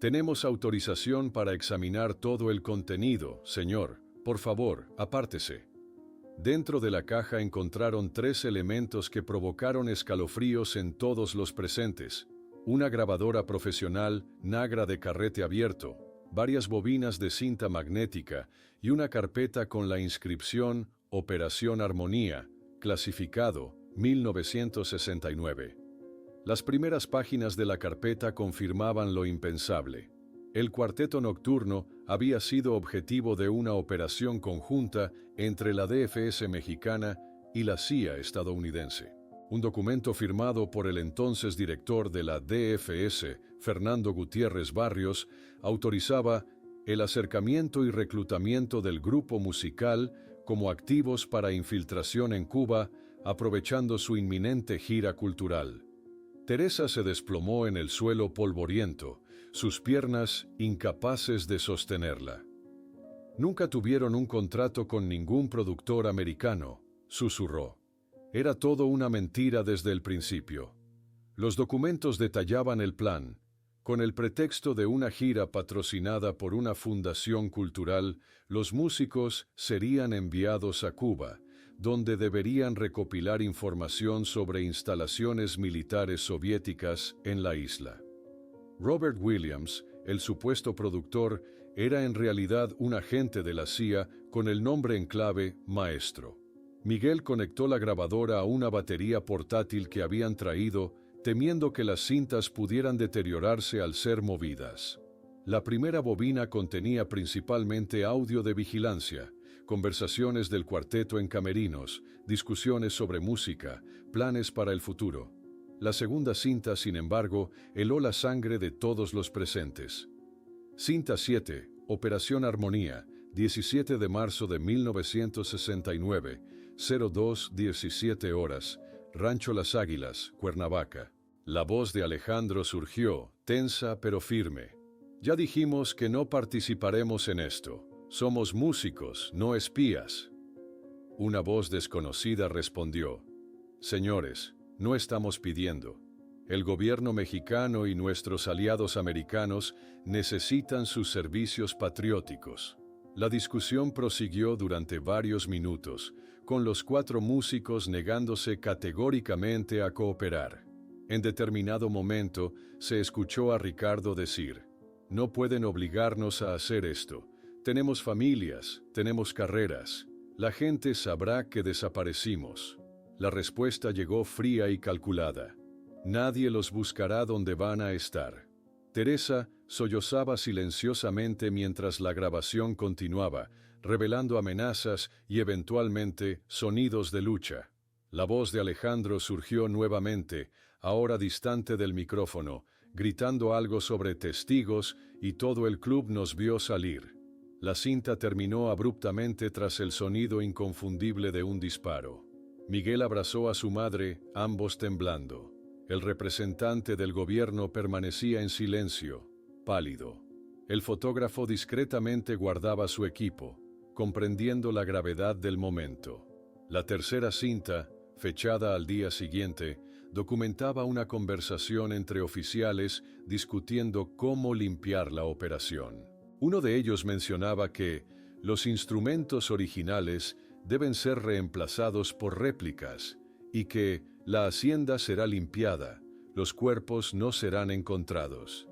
«Tenemos autorización para examinar todo el contenido, señor. Por favor, apártese». Dentro de la caja encontraron 3 elementos que provocaron escalofríos en todos los presentes: una grabadora profesional Nagra de carrete abierto, varias bobinas de cinta magnética y una carpeta con la inscripción Operación Armonía, clasificado 1969. Las primeras páginas de la carpeta confirmaban lo impensable. El Cuarteto Nocturno había sido objetivo de una operación conjunta entre la DFS mexicana y la CIA estadounidense. Un documento firmado por el entonces director de la DFS, Fernando Gutiérrez Barrios, autorizaba el acercamiento y reclutamiento del grupo musical como activos para infiltración en Cuba, aprovechando su inminente gira cultural. Teresa se desplomó en el suelo polvoriento, sus piernas incapaces de sostenerla. Nunca tuvieron un contrato con ningún productor americano, susurró. Era todo una mentira desde el principio. Los documentos detallaban el plan. Con el pretexto de una gira patrocinada por una fundación cultural, los músicos serían enviados a Cuba, donde deberían recopilar información sobre instalaciones militares soviéticas en la isla. Robert Williams, el supuesto productor, era en realidad un agente de la CIA con el nombre en clave Maestro. Miguel conectó la grabadora a una batería portátil que habían traído, temiendo que las cintas pudieran deteriorarse al ser movidas. La primera bobina contenía principalmente audio de vigilancia, conversaciones del cuarteto en camerinos, discusiones sobre música, planes para el futuro. La segunda cinta, sin embargo, heló la sangre de todos los presentes. Cinta 7, Operación Armonía, 17 de marzo de 1969, 02:17 horas, Rancho Las Águilas, Cuernavaca. La voz de Alejandro surgió, tensa pero firme. Ya dijimos que no participaremos en esto. Somos músicos, no espías. Una voz desconocida respondió, señores, no estamos pidiendo. El gobierno mexicano y nuestros aliados americanos necesitan sus servicios patrióticos. La discusión prosiguió durante varios minutos, con los 4 músicos negándose categóricamente a cooperar. En determinado momento, se escuchó a Ricardo decir, no pueden obligarnos a hacer esto. Tenemos familias, tenemos carreras. La gente sabrá que desaparecimos. La respuesta llegó fría y calculada. Nadie los buscará donde van a estar. Teresa sollozaba silenciosamente mientras la grabación continuaba, revelando amenazas y eventualmente sonidos de lucha. La voz de Alejandro surgió nuevamente, ahora distante del micrófono, gritando algo sobre testigos y todo el club nos vio salir. La cinta terminó abruptamente tras el sonido inconfundible de un disparo. Miguel abrazó a su madre, ambos temblando. El representante del gobierno permanecía en silencio, pálido. El fotógrafo discretamente guardaba su equipo, comprendiendo la gravedad del momento. La tercera cinta, fechada al día siguiente, documentaba una conversación entre oficiales discutiendo cómo limpiar la operación. Uno de ellos mencionaba que los instrumentos originales deben ser reemplazados por réplicas y que la hacienda será limpiada, los cuerpos no serán encontrados.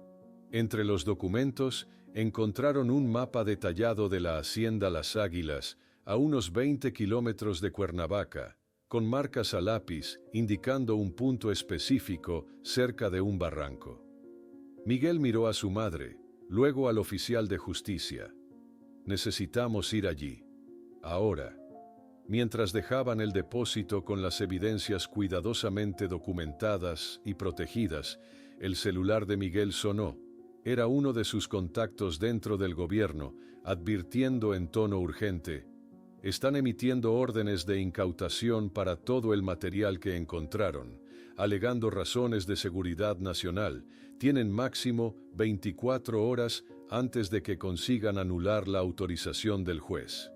Entre los documentos encontraron un mapa detallado de la hacienda Las Águilas a unos 20 kilómetros de Cuernavaca, con marcas a lápiz indicando un punto específico cerca de un barranco. Miguel miró a su madre, luego al oficial de justicia. Necesitamos ir allí. Ahora. Mientras dejaban el depósito con las evidencias cuidadosamente documentadas y protegidas, el celular de Miguel sonó. Era uno de sus contactos dentro del gobierno, advirtiendo en tono urgente: están emitiendo órdenes de incautación para todo el material que encontraron, alegando razones de seguridad nacional. Tienen máximo 24 horas antes de que consigan anular la autorización del juez.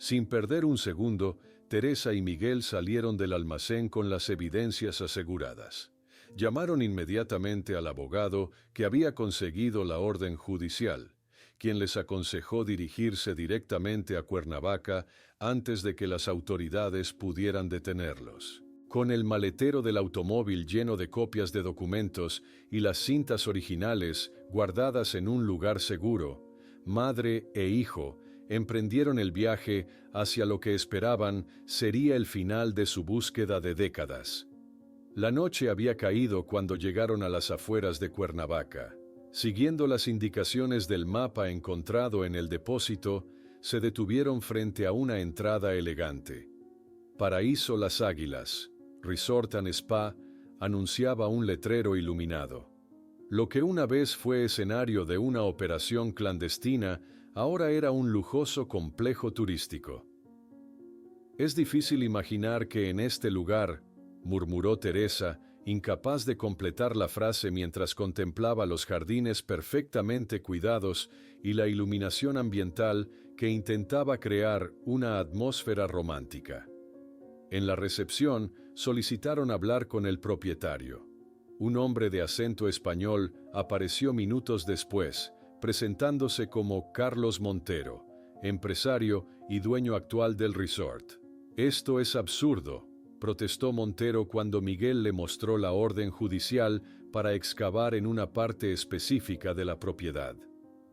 Sin perder un segundo, Teresa y Miguel salieron del almacén con las evidencias aseguradas. Llamaron inmediatamente al abogado que había conseguido la orden judicial, quien les aconsejó dirigirse directamente a Cuernavaca antes de que las autoridades pudieran detenerlos. Con el maletero del automóvil lleno de copias de documentos y las cintas originales guardadas en un lugar seguro, madre e hijo emprendieron el viaje hacia lo que esperaban sería el final de su búsqueda de décadas. La noche había caído cuando llegaron a las afueras de Cuernavaca. Siguiendo las indicaciones del mapa encontrado en el depósito, se detuvieron frente a una entrada elegante. Paraíso Las Águilas, Resort and Spa, anunciaba un letrero iluminado. Lo que una vez fue escenario de una operación clandestina, ahora era un lujoso complejo turístico. «Es difícil imaginar que en este lugar», murmuró Teresa, incapaz de completar la frase mientras contemplaba los jardines perfectamente cuidados y la iluminación ambiental que intentaba crear una atmósfera romántica. En la recepción solicitaron hablar con el propietario. Un hombre de acento español apareció minutos después, presentándose como Carlos Montero, empresario y dueño actual del resort. «Esto es absurdo», protestó Montero cuando Miguel le mostró la orden judicial para excavar en una parte específica de la propiedad.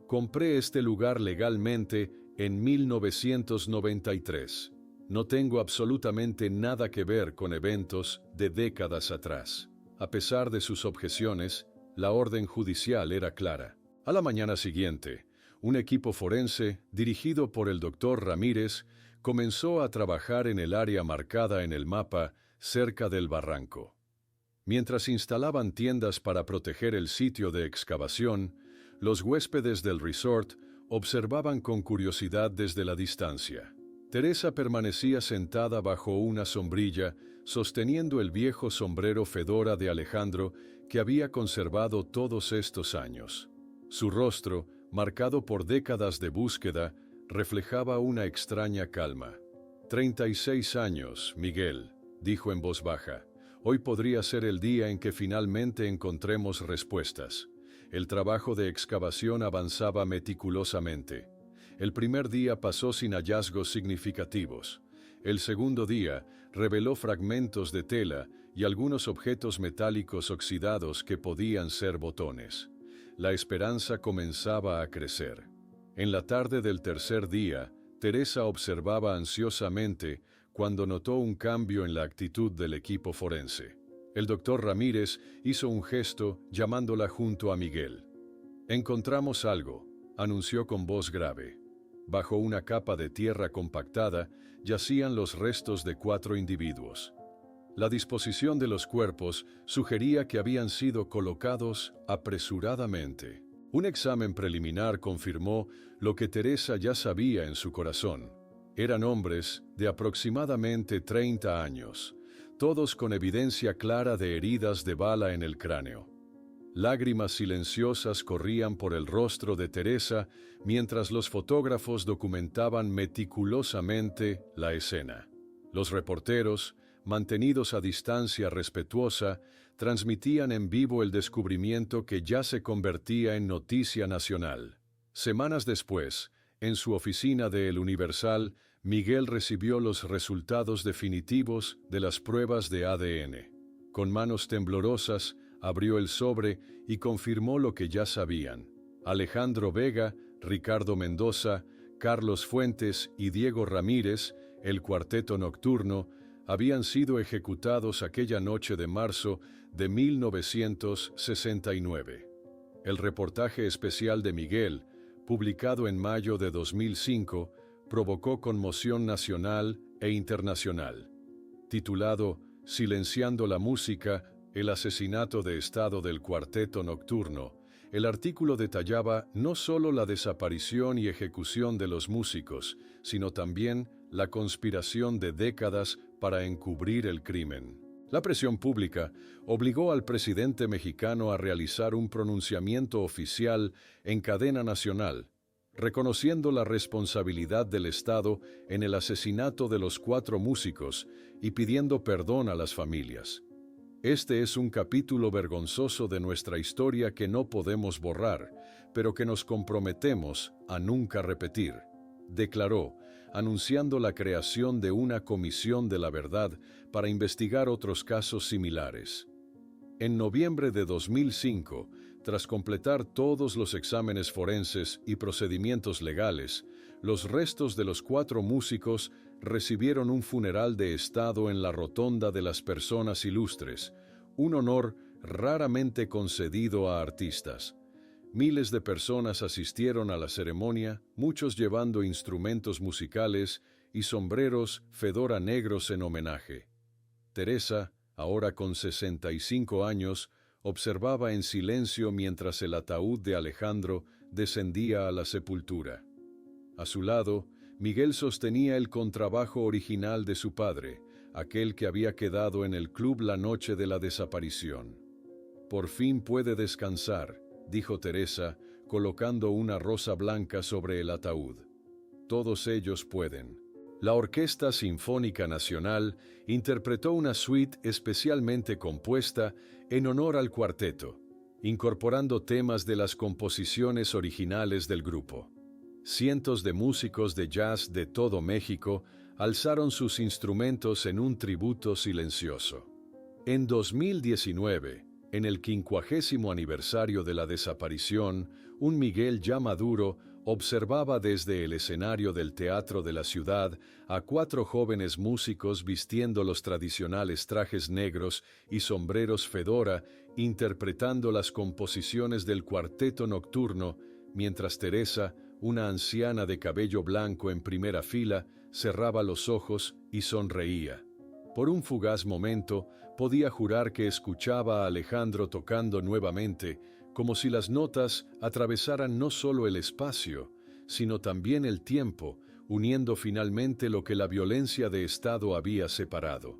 «Compré este lugar legalmente en 1993. No tengo absolutamente nada que ver con eventos de décadas atrás». A pesar de sus objeciones, la orden judicial era clara. A la mañana siguiente, un equipo forense, dirigido por el doctor Ramírez, comenzó a trabajar en el área marcada en el mapa, cerca del barranco. Mientras instalaban tiendas para proteger el sitio de excavación, los huéspedes del resort observaban con curiosidad desde la distancia. Teresa permanecía sentada bajo una sombrilla, sosteniendo el viejo sombrero fedora de Alejandro que había conservado todos estos años. Su rostro, marcado por décadas de búsqueda, reflejaba una extraña calma. 36 años, Miguel, dijo en voz baja. Hoy podría ser el día en que finalmente encontremos respuestas. El trabajo de excavación avanzaba meticulosamente. El primer día pasó sin hallazgos significativos. El segundo día reveló fragmentos de tela y algunos objetos metálicos oxidados que podían ser botones. La esperanza comenzaba a crecer. En la tarde del tercer día, Teresa observaba ansiosamente cuando notó un cambio en la actitud del equipo forense. El doctor Ramírez hizo un gesto llamándola junto a Miguel. «Encontramos algo», anunció con voz grave. Bajo una capa de tierra compactada yacían los restos de 4 individuos. La disposición de los cuerpos sugería que habían sido colocados apresuradamente. Un examen preliminar confirmó lo que Teresa ya sabía en su corazón. Eran hombres de aproximadamente 30 años, todos con evidencia clara de heridas de bala en el cráneo. Lágrimas silenciosas corrían por el rostro de Teresa mientras los fotógrafos documentaban meticulosamente la escena. Los reporteros, mantenidos a distancia respetuosa, transmitían en vivo el descubrimiento que ya se convertía en noticia nacional. Semanas después, en su oficina de El Universal, Miguel recibió los resultados definitivos de las pruebas de ADN. Con manos temblorosas, abrió el sobre y confirmó lo que ya sabían. Alejandro Vega, Ricardo Mendoza, Carlos Fuentes y Diego Ramírez, el cuarteto nocturno, habían sido ejecutados aquella noche de marzo de 1969. El reportaje especial de Miguel, publicado en mayo de 2005, provocó conmoción nacional e internacional. Titulado «Silenciando la música, el asesinato de Estado del cuarteto nocturno», el artículo detallaba no solo la desaparición y ejecución de los músicos, sino también la conspiración de décadas para encubrir el crimen. La presión pública obligó al presidente mexicano a realizar un pronunciamiento oficial en cadena nacional, reconociendo la responsabilidad del Estado en el asesinato de los 4 músicos y pidiendo perdón a las familias. «Este es un capítulo vergonzoso de nuestra historia que no podemos borrar, pero que nos comprometemos a nunca repetir», declaró, anunciando la creación de una comisión de la verdad para investigar otros casos similares. En noviembre de 2005, tras completar todos los exámenes forenses y procedimientos legales, los restos de los 4 músicos recibieron un funeral de Estado en la Rotonda de las Personas Ilustres, un honor raramente concedido a artistas. Miles de personas asistieron a la ceremonia, muchos llevando instrumentos musicales y sombreros fedora negros en homenaje. Teresa, ahora con 65 años, observaba en silencio mientras el ataúd de Alejandro descendía a la sepultura. A su lado, Miguel sostenía el contrabajo original de su padre, aquel que había quedado en el club la noche de la desaparición. «Por fin puede descansar», dijo Teresa, colocando una rosa blanca sobre el ataúd. «Todos ellos pueden». La Orquesta Sinfónica Nacional interpretó una suite especialmente compuesta en honor al cuarteto, incorporando temas de las composiciones originales del grupo. Cientos de músicos de jazz de todo México alzaron sus instrumentos en un tributo silencioso. En 2019, en el 50º aniversario de la desaparición, un Miguel ya maduro observaba desde el escenario del Teatro de la Ciudad a 4 jóvenes músicos vistiendo los tradicionales trajes negros y sombreros fedora, interpretando las composiciones del Cuarteto Nocturno, mientras Teresa, una anciana de cabello blanco en primera fila, cerraba los ojos y sonreía. Por un fugaz momento, podía jurar que escuchaba a Alejandro tocando nuevamente, como si las notas atravesaran no solo el espacio, sino también el tiempo, uniendo finalmente lo que la violencia de Estado había separado.